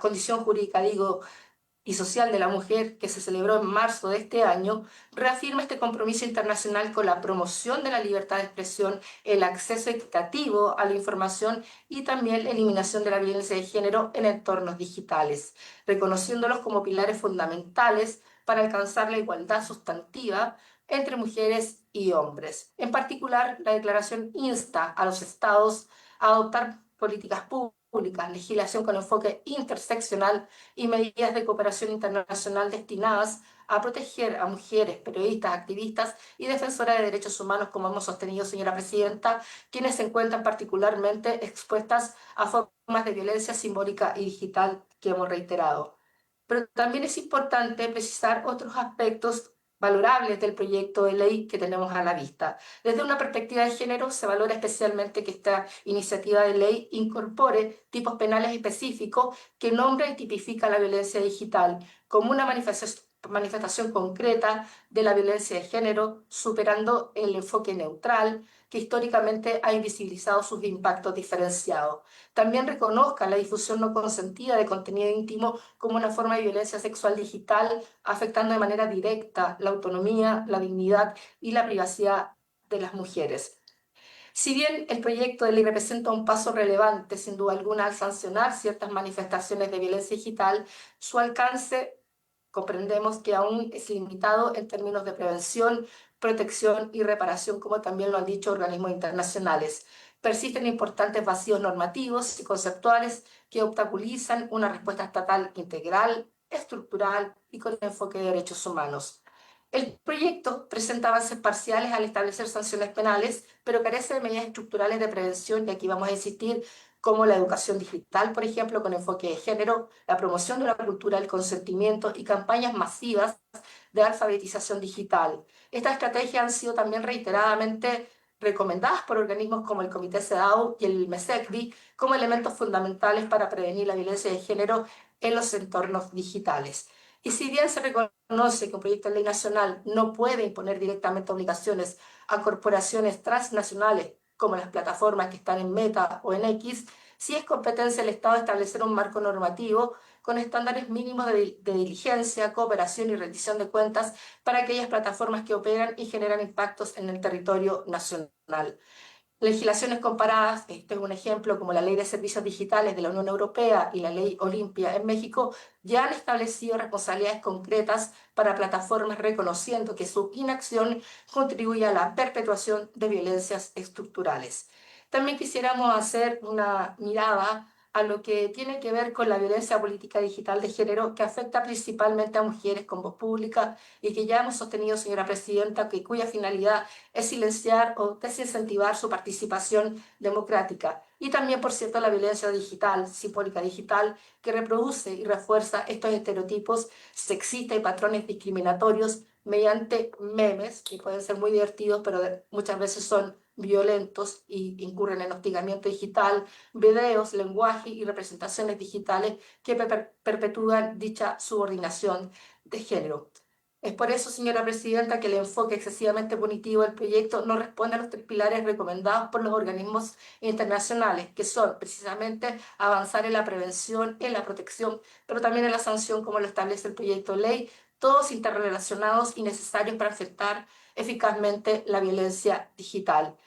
y Social de la Mujer, que se celebró en marzo de este año, reafirma este compromiso internacional con la promoción de la libertad de expresión, el acceso equitativo a la información y también la eliminación de la violencia de género en entornos digitales, reconociéndolos como pilares fundamentales para alcanzar la igualdad sustantiva entre mujeres y hombres. En particular, la declaración insta a los estados a adoptar políticas públicas, legislación con enfoque interseccional y medidas de cooperación internacional destinadas a proteger a mujeres, periodistas, activistas y defensoras de derechos humanos, como hemos sostenido, señora presidenta, quienes se encuentran particularmente expuestas a formas de violencia simbólica y digital que hemos reiterado. Pero también es importante precisar otros aspectos valorables del proyecto de ley que tenemos a la vista. Desde una perspectiva de género, se valora especialmente que esta iniciativa de ley incorpore tipos penales específicos que nombra y tipifica la violencia digital como una manifestación concreta de la violencia de género, superando el enfoque neutral que históricamente ha invisibilizado sus impactos diferenciados. También reconozca la difusión no consentida de contenido íntimo como una forma de violencia sexual digital, afectando de manera directa la autonomía, la dignidad y la privacidad de las mujeres. Si bien el proyecto de ley representa un paso relevante, sin duda alguna, al sancionar ciertas manifestaciones de violencia digital, su alcance comprendemos que aún es limitado en términos de prevención, protección y reparación, como también lo han dicho organismos internacionales. Persisten importantes vacíos normativos y conceptuales que obstaculizan una respuesta estatal integral, estructural y con enfoque de derechos humanos. El proyecto presenta avances parciales al establecer sanciones penales, pero carece de medidas estructurales de prevención, y aquí vamos a insistir, como la educación digital, por ejemplo, con enfoque de género, la promoción de la cultura del consentimiento y campañas masivas de alfabetización digital. Estas estrategias han sido también reiteradamente recomendadas por organismos como el Comité CEDAW y el MESECDI como elementos fundamentales para prevenir la violencia de género en los entornos digitales. Y si bien se reconoce que un proyecto de ley nacional no puede imponer directamente obligaciones a corporaciones transnacionales como las plataformas que están en Meta o en X, sí es competencia del Estado establecer un marco normativo con estándares mínimos de diligencia, cooperación y rendición de cuentas para aquellas plataformas que operan y generan impactos en el territorio nacional. Legislaciones comparadas, este es un ejemplo como la Ley de Servicios Digitales de la Unión Europea y la Ley Olimpia en México, ya han establecido responsabilidades concretas para plataformas reconociendo que su inacción contribuye a la perpetuación de violencias estructurales. También quisiéramos hacer una mirada a lo que tiene que ver con la violencia política digital de género que afecta principalmente a mujeres con voz pública y que ya hemos sostenido, señora presidenta, cuya finalidad es silenciar o desincentivar su participación democrática. Y también, por cierto, la violencia digital, simbólica digital, que reproduce y refuerza estos estereotipos sexistas y patrones discriminatorios mediante memes, que pueden ser muy divertidos, pero muchas veces son violentos y incurren en hostigamiento digital, videos, lenguaje y representaciones digitales que perpetúan dicha subordinación de género. Es por eso, señora presidenta, que el enfoque excesivamente punitivo del proyecto no responde a los 3 pilares recomendados por los organismos internacionales, que son precisamente avanzar en la prevención, en la protección, pero también en la sanción, como lo establece el proyecto de ley, todos interrelacionados y necesarios para enfrentar eficazmente la violencia digital.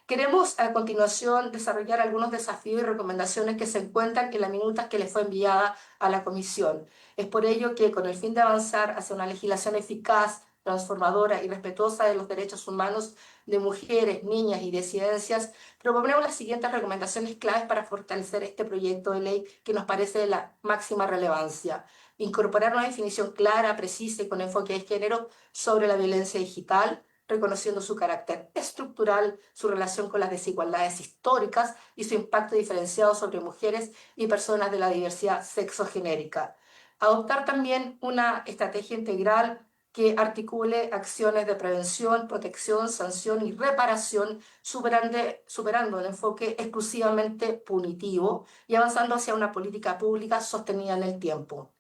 Queremos a continuación desarrollar algunos desafíos y recomendaciones que se encuentran en la minuta que le fue enviada a la Comisión. Es por ello que, con el fin de avanzar hacia una legislación eficaz, transformadora y respetuosa de los derechos humanos de mujeres, niñas y disidencias, proponemos las siguientes recomendaciones claves para fortalecer este proyecto de ley que nos parece de la máxima relevancia. Incorporar una definición clara, precisa y con enfoque de género sobre la violencia digital, reconociendo su carácter estructural, su relación con las desigualdades históricas y su impacto diferenciado sobre mujeres y personas de la diversidad sexogenérica. Adoptar también una estrategia integral que articule acciones de prevención, protección, sanción y reparación, superando el enfoque exclusivamente punitivo y avanzando hacia una política pública sostenida en el tiempo.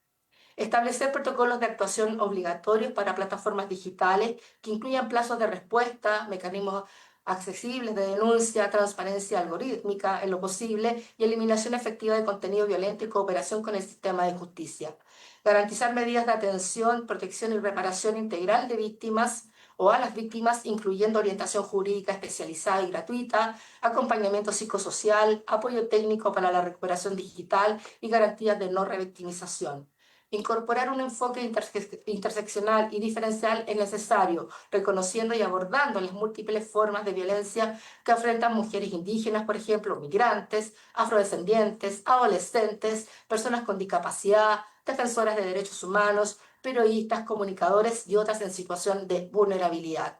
Establecer protocolos de actuación obligatorios para plataformas digitales que incluyan plazos de respuesta, mecanismos accesibles de denuncia, transparencia algorítmica en lo posible y eliminación efectiva de contenido violento y cooperación con el sistema de justicia. Garantizar medidas de atención, protección y reparación integral de víctimas o a las víctimas, incluyendo orientación jurídica especializada y gratuita, acompañamiento psicosocial, apoyo técnico para la recuperación digital y garantías de no revictimización. Incorporar un enfoque interseccional y diferencial es necesario, reconociendo y abordando las múltiples formas de violencia que enfrentan mujeres indígenas, por ejemplo, migrantes, afrodescendientes, adolescentes, personas con discapacidad, defensoras de derechos humanos, periodistas, comunicadores y otras en situación de vulnerabilidad.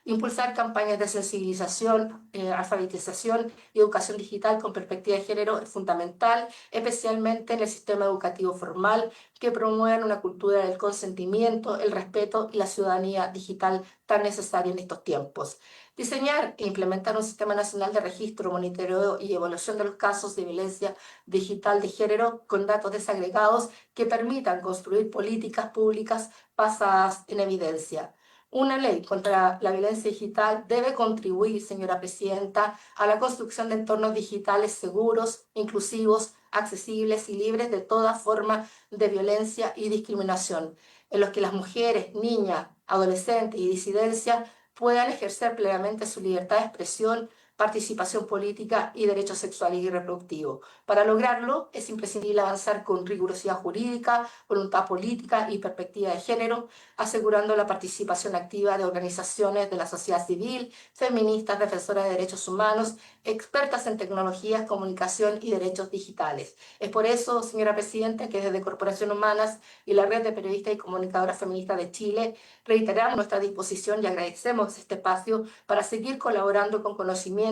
Impulsar campañas de sensibilización, alfabetización y educación digital con perspectiva de género es fundamental, especialmente en el sistema educativo formal, que promuevan una cultura del consentimiento, el respeto y la ciudadanía digital tan necesaria en estos tiempos. Diseñar e implementar un sistema nacional de registro, monitoreo y evaluación de los casos de violencia digital de género con datos desagregados que permitan construir políticas públicas basadas en evidencia. Una ley contra la violencia digital debe contribuir, señora presidenta, a la construcción de entornos digitales seguros, inclusivos, accesibles y libres de toda forma de violencia y discriminación, en los que las mujeres, niñas, adolescentes y disidencias puedan ejercer plenamente su libertad de expresión, participación política y derechos sexuales y reproductivos. Para lograrlo, es imprescindible avanzar con rigurosidad jurídica, voluntad política y perspectiva de género, asegurando la participación activa de organizaciones de la sociedad civil, feministas, defensoras de derechos humanos, expertas en tecnologías, comunicación y derechos digitales. Es por eso, señora presidenta, que desde Corporación Humanas y la Red de Periodistas y Comunicadoras Feministas de Chile reiteramos nuestra disposición y agradecemos este espacio para seguir colaborando con conocimientos,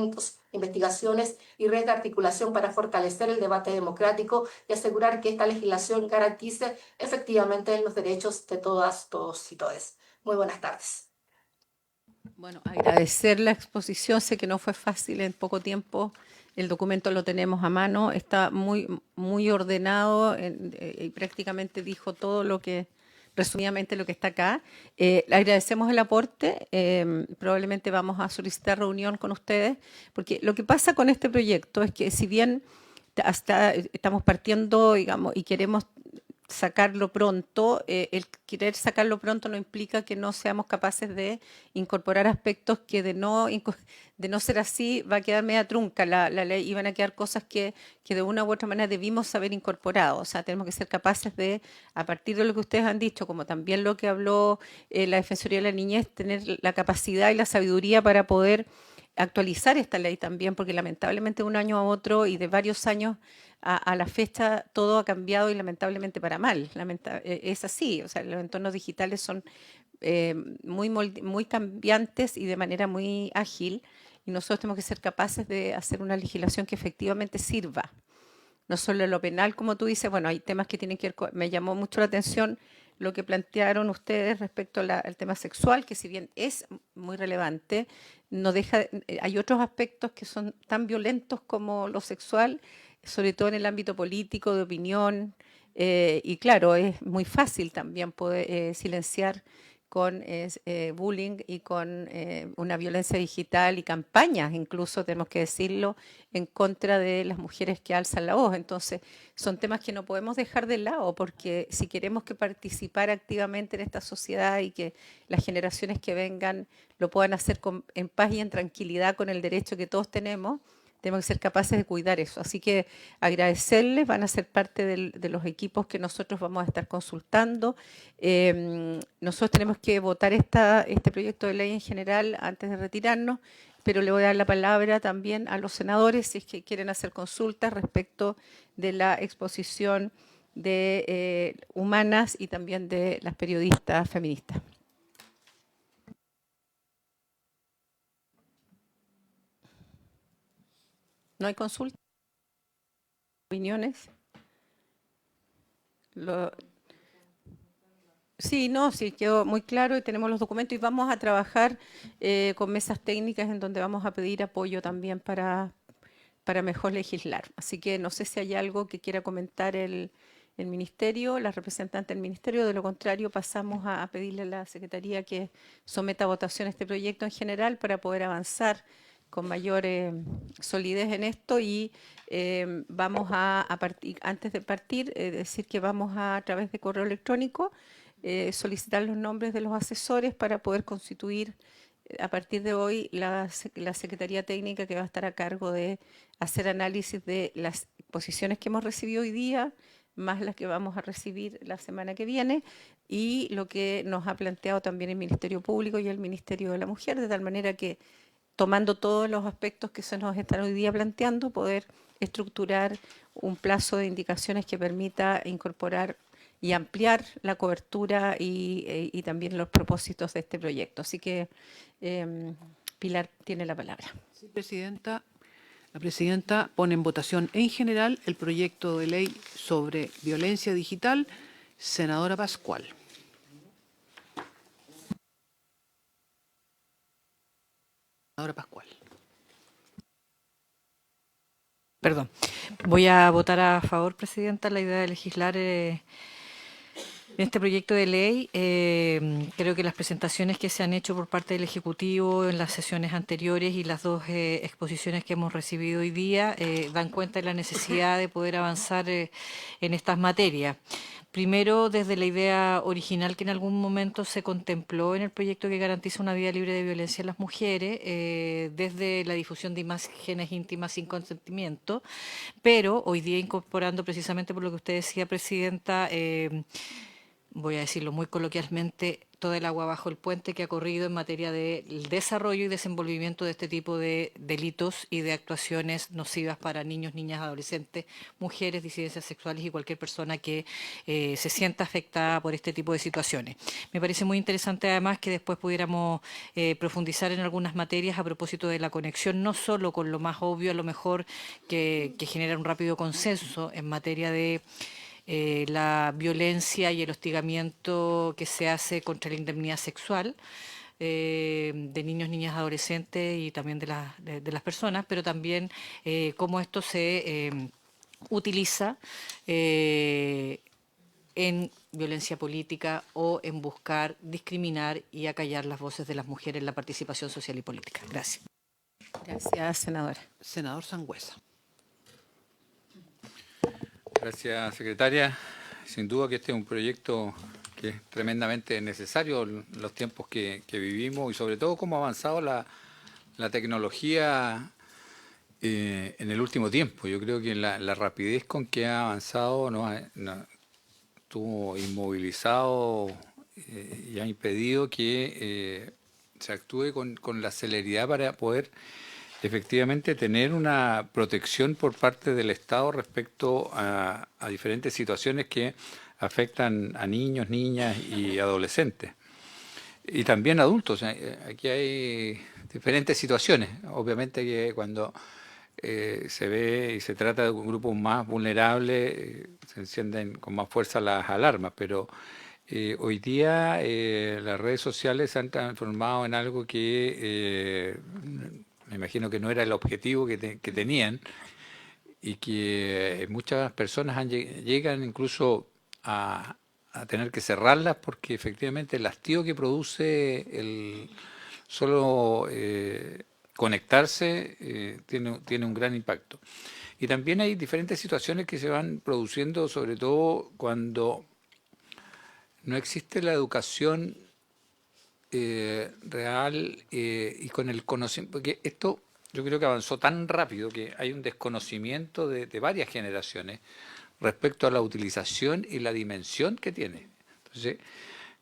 investigaciones y red de articulación para fortalecer el debate democrático y asegurar que esta legislación garantice efectivamente los derechos de todas, todos y todes. Muy buenas tardes. Bueno, agradecer la exposición. Sé que no fue fácil en poco tiempo. El documento lo tenemos a mano. Está muy ordenado y prácticamente dijo todo lo que resumidamente lo que está acá. Le agradecemos el aporte, probablemente vamos a solicitar reunión con ustedes, porque lo que pasa con este proyecto es que si bien estamos partiendo, digamos, y queremos sacarlo pronto, el querer sacarlo pronto no implica que no seamos capaces de incorporar aspectos que de no ser así va a quedar media trunca la ley y van a quedar cosas que de una u otra manera debimos haber incorporado. O sea, tenemos que ser capaces de, a partir de lo que ustedes han dicho, como también lo que habló la Defensoría de la Niñez, tener la capacidad y la sabiduría para poder actualizar esta ley también, porque lamentablemente de un año a otro y de varios años a la fecha todo ha cambiado y lamentablemente para mal. Es así, o sea, los entornos digitales son muy cambiantes y de manera muy ágil, y nosotros tenemos que ser capaces de hacer una legislación que efectivamente sirva. No solo en lo penal, como tú dices, bueno, hay temas que tienen que ver me llamó mucho la atención lo que plantearon ustedes respecto al tema sexual, que si bien es muy relevante, no deja, hay otros aspectos que son tan violentos como lo sexual, sobre todo en el ámbito político, de opinión, y claro, es muy fácil también poder silenciar con bullying y con una violencia digital y campañas, incluso tenemos que decirlo, en contra de las mujeres que alzan la voz. Entonces, son temas que no podemos dejar de lado, porque si queremos que participar activamente en esta sociedad y que las generaciones que vengan lo puedan hacer en paz y en tranquilidad con el derecho que todos tenemos que ser capaces de cuidar eso. Así que agradecerles, van a ser parte de los equipos que nosotros vamos a estar consultando. Nosotros tenemos que votar este proyecto de ley en general antes de retirarnos, pero le voy a dar la palabra también a los senadores si es que quieren hacer consultas respecto de la exposición de Humanas y también de las periodistas feministas. ¿No hay consulta? ¿Opiniones? Sí, no, sí, quedó muy claro y tenemos los documentos y vamos a trabajar con mesas técnicas en donde vamos a pedir apoyo también para mejor legislar. Así que no sé si hay algo que quiera comentar el Ministerio, la representante del Ministerio. De lo contrario, pasamos a pedirle a la Secretaría que someta a votación este proyecto en general para poder avanzar con mayor solidez en esto y vamos a partir, antes de partir, decir que vamos a través de correo electrónico solicitar los nombres de los asesores para poder constituir a partir de hoy la Secretaría Técnica que va a estar a cargo de hacer análisis de las posiciones que hemos recibido hoy día, más las que vamos a recibir la semana que viene, y lo que nos ha planteado también el Ministerio Público y el Ministerio de la Mujer, de tal manera que tomando todos los aspectos que se nos están hoy día planteando, poder estructurar un plazo de indicaciones que permita incorporar y ampliar la cobertura y también los propósitos de este proyecto. Así que Pilar tiene la palabra. Sí, Presidenta. La Presidenta pone en votación en general el proyecto de ley sobre violencia digital. Senadora Pascual. Senadora Pascual. Perdón. Voy a votar a favor, Presidenta, la idea de legislar en este proyecto de ley. Creo que las presentaciones que se han hecho por parte del Ejecutivo en las sesiones anteriores y las dos exposiciones que hemos recibido hoy día dan cuenta de la necesidad de poder avanzar en estas materias. Primero, desde la idea original que en algún momento se contempló en el proyecto que garantiza una vida libre de violencia en las mujeres, desde la difusión de imágenes íntimas sin consentimiento, pero hoy día incorporando precisamente por lo que usted decía, Presidenta, voy a decirlo muy coloquialmente, todo el agua bajo el puente que ha corrido en materia del desarrollo y desenvolvimiento de este tipo de delitos y de actuaciones nocivas para niños, niñas, adolescentes, mujeres, disidencias sexuales y cualquier persona que se sienta afectada por este tipo de situaciones. Me parece muy interesante además que después pudiéramos profundizar en algunas materias a propósito de la conexión, no solo con lo más obvio, a lo mejor que genera un rápido consenso en materia de la violencia y el hostigamiento que se hace contra la indemnidad sexual de niños, niñas, adolescentes y también de las personas, pero también cómo esto se utiliza en violencia política o en buscar discriminar y acallar las voces de las mujeres en la participación social y política. Gracias. Gracias, senadora. Senador Sangüesa. Gracias, secretaria. Sin duda que este es un proyecto que es tremendamente necesario en los tiempos que vivimos y sobre todo cómo ha avanzado la tecnología en el último tiempo. Yo creo que la rapidez con que ha avanzado estuvo inmovilizado y ha impedido que se actúe con la celeridad para poder efectivamente tener una protección por parte del Estado respecto a diferentes situaciones que afectan a niños, niñas y adolescentes. Y también adultos. Aquí hay diferentes situaciones. Obviamente que cuando se ve y se trata de un grupo más vulnerable, se encienden con más fuerza las alarmas, pero hoy día las redes sociales se han transformado en algo que me imagino que no era el objetivo que tenían y que muchas personas llegan incluso a tener que cerrarlas porque efectivamente el hastío que produce el solo conectarse tiene un gran impacto. Y también hay diferentes situaciones que se van produciendo, sobre todo cuando no existe la educación real y con el conocimiento, porque esto yo creo que avanzó tan rápido que hay un desconocimiento de varias generaciones respecto a la utilización y la dimensión que tiene. Entonces,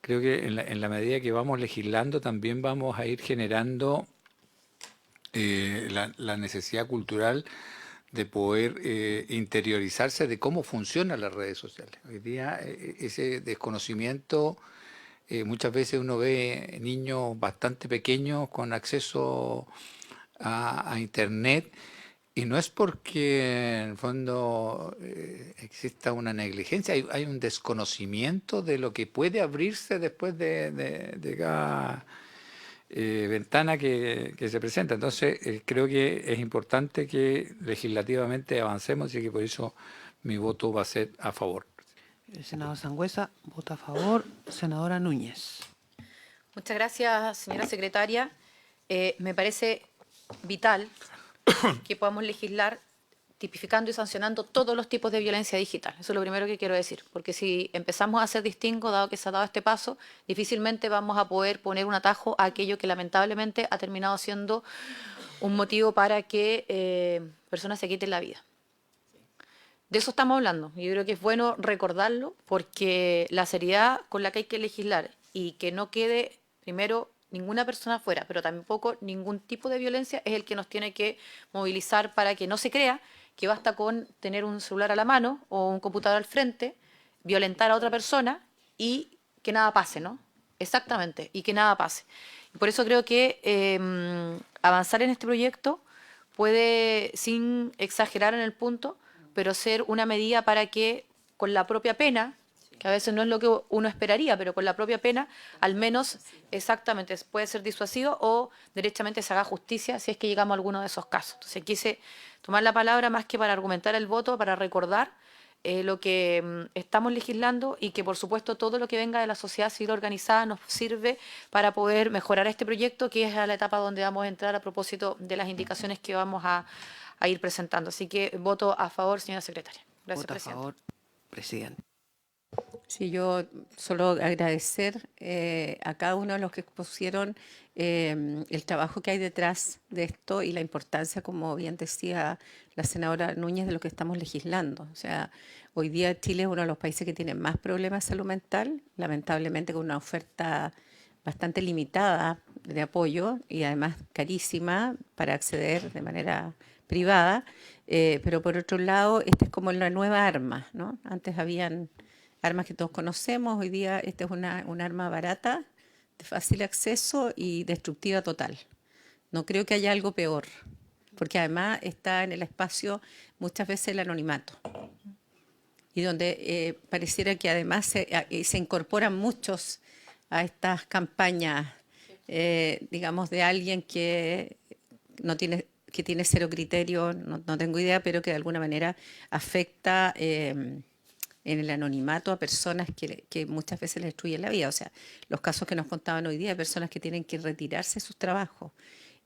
creo que en la medida que vamos legislando también vamos a ir generando la necesidad cultural de poder interiorizarse de cómo funcionan las redes sociales. Hoy día ese desconocimiento, muchas veces uno ve niños bastante pequeños con acceso a Internet y no es porque en el fondo exista una negligencia, hay un desconocimiento de lo que puede abrirse después de cada ventana que se presenta. Entonces, creo que es importante que legislativamente avancemos y que por eso mi voto va a ser a favor. El senador Sangüesa vota a favor. Senadora Núñez. Muchas gracias, señora secretaria. Me parece vital que podamos legislar tipificando y sancionando todos los tipos de violencia digital. Eso es lo primero que quiero decir, porque si empezamos a hacer distingo, dado que se ha dado este paso, difícilmente vamos a poder poner un atajo a aquello que lamentablemente ha terminado siendo un motivo para que personas se quiten la vida. De eso estamos hablando. Yo creo que es bueno recordarlo porque la seriedad con la que hay que legislar y que no quede, primero, ninguna persona afuera, pero tampoco ningún tipo de violencia es el que nos tiene que movilizar para que no se crea que basta con tener un celular a la mano o un computador al frente, violentar a otra persona y que nada pase, ¿no? Exactamente, y que nada pase. Y por eso creo que avanzar en este proyecto puede, sin exagerar en el punto, pero ser una medida para que con la propia pena, que a veces no es lo que uno esperaría, pero con la propia pena, al menos exactamente puede ser disuasivo o derechamente se haga justicia si es que llegamos a alguno de esos casos. Entonces quise tomar la palabra más que para argumentar el voto, para recordar lo que estamos legislando y que por supuesto todo lo que venga de la sociedad civil organizada nos sirve para poder mejorar este proyecto, que es a la etapa donde vamos a entrar a propósito de las indicaciones que vamos a ir presentando. Así que voto a favor, señora secretaria. Gracias, Vota a presidenta. favor, presidente. Sí, yo solo agradecer a cada uno de los que expusieron el trabajo que hay detrás de esto y la importancia, como bien decía la senadora Núñez, de lo que estamos legislando. O sea, hoy día Chile es uno de los países que tiene más problemas de salud mental, lamentablemente con una oferta bastante limitada de apoyo y además carísima para acceder de manera privada, pero por otro lado, esta es como la nueva arma, ¿no? Antes habían armas que todos conocemos, hoy día esta es un arma barata, de fácil acceso y destructiva total. No creo que haya algo peor, porque además está en el espacio muchas veces el anonimato, y donde pareciera que además se incorporan muchos a estas campañas, digamos, de alguien que no tiene, que tiene cero criterio, no tengo idea, pero que de alguna manera afecta en el anonimato a personas que muchas veces les destruyen la vida. O sea, los casos que nos contaban hoy día de personas que tienen que retirarse de sus trabajos,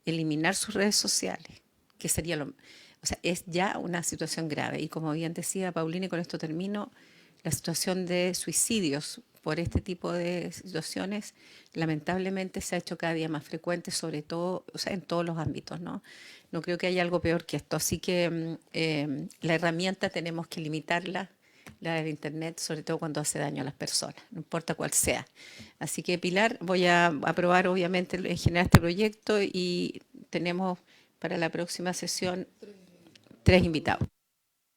eliminar sus redes sociales, que sería lo... O sea, es ya una situación grave. Y como bien decía Paulina, y con esto termino, la situación de suicidios por este tipo de situaciones lamentablemente se ha hecho cada día más frecuente, sobre todo, o sea, en todos los ámbitos, ¿no? No creo que haya algo peor que esto. Así que la herramienta tenemos que limitarla, la del Internet, sobre todo cuando hace daño a las personas, no importa cuál sea. Así que, Pilar, voy a aprobar obviamente en general este proyecto y tenemos para la próxima sesión 3 invitados.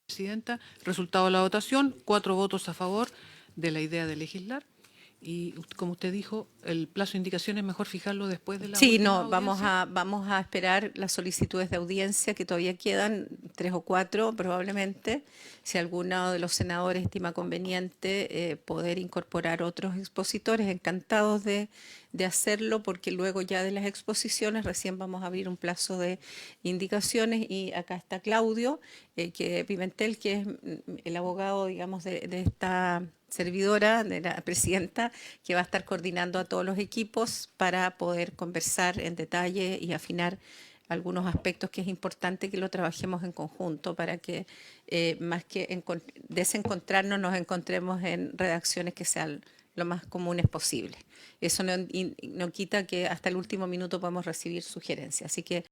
Presidenta, resultado de la votación, 4 votos a favor de la idea de legislar. Y como usted dijo, el plazo de indicación es mejor fijarlo después de la Sí, última no, audiencia. vamos a esperar las solicitudes de audiencia que todavía quedan, 3 o 4 probablemente. Si alguno de los senadores estima conveniente poder incorporar otros expositores, encantados de hacerlo, porque luego ya de las exposiciones recién vamos a abrir un plazo de indicaciones. Y acá está Claudio Pimentel, que es el abogado, digamos, de esta servidora, de la presidenta, que va a estar coordinando a todos los equipos para poder conversar en detalle y afinar algunos aspectos que es importante que lo trabajemos en conjunto para que más que desencontrarnos nos encontremos en redacciones que sean lo más comunes posible. Eso no quita que hasta el último minuto podemos recibir sugerencias. Así que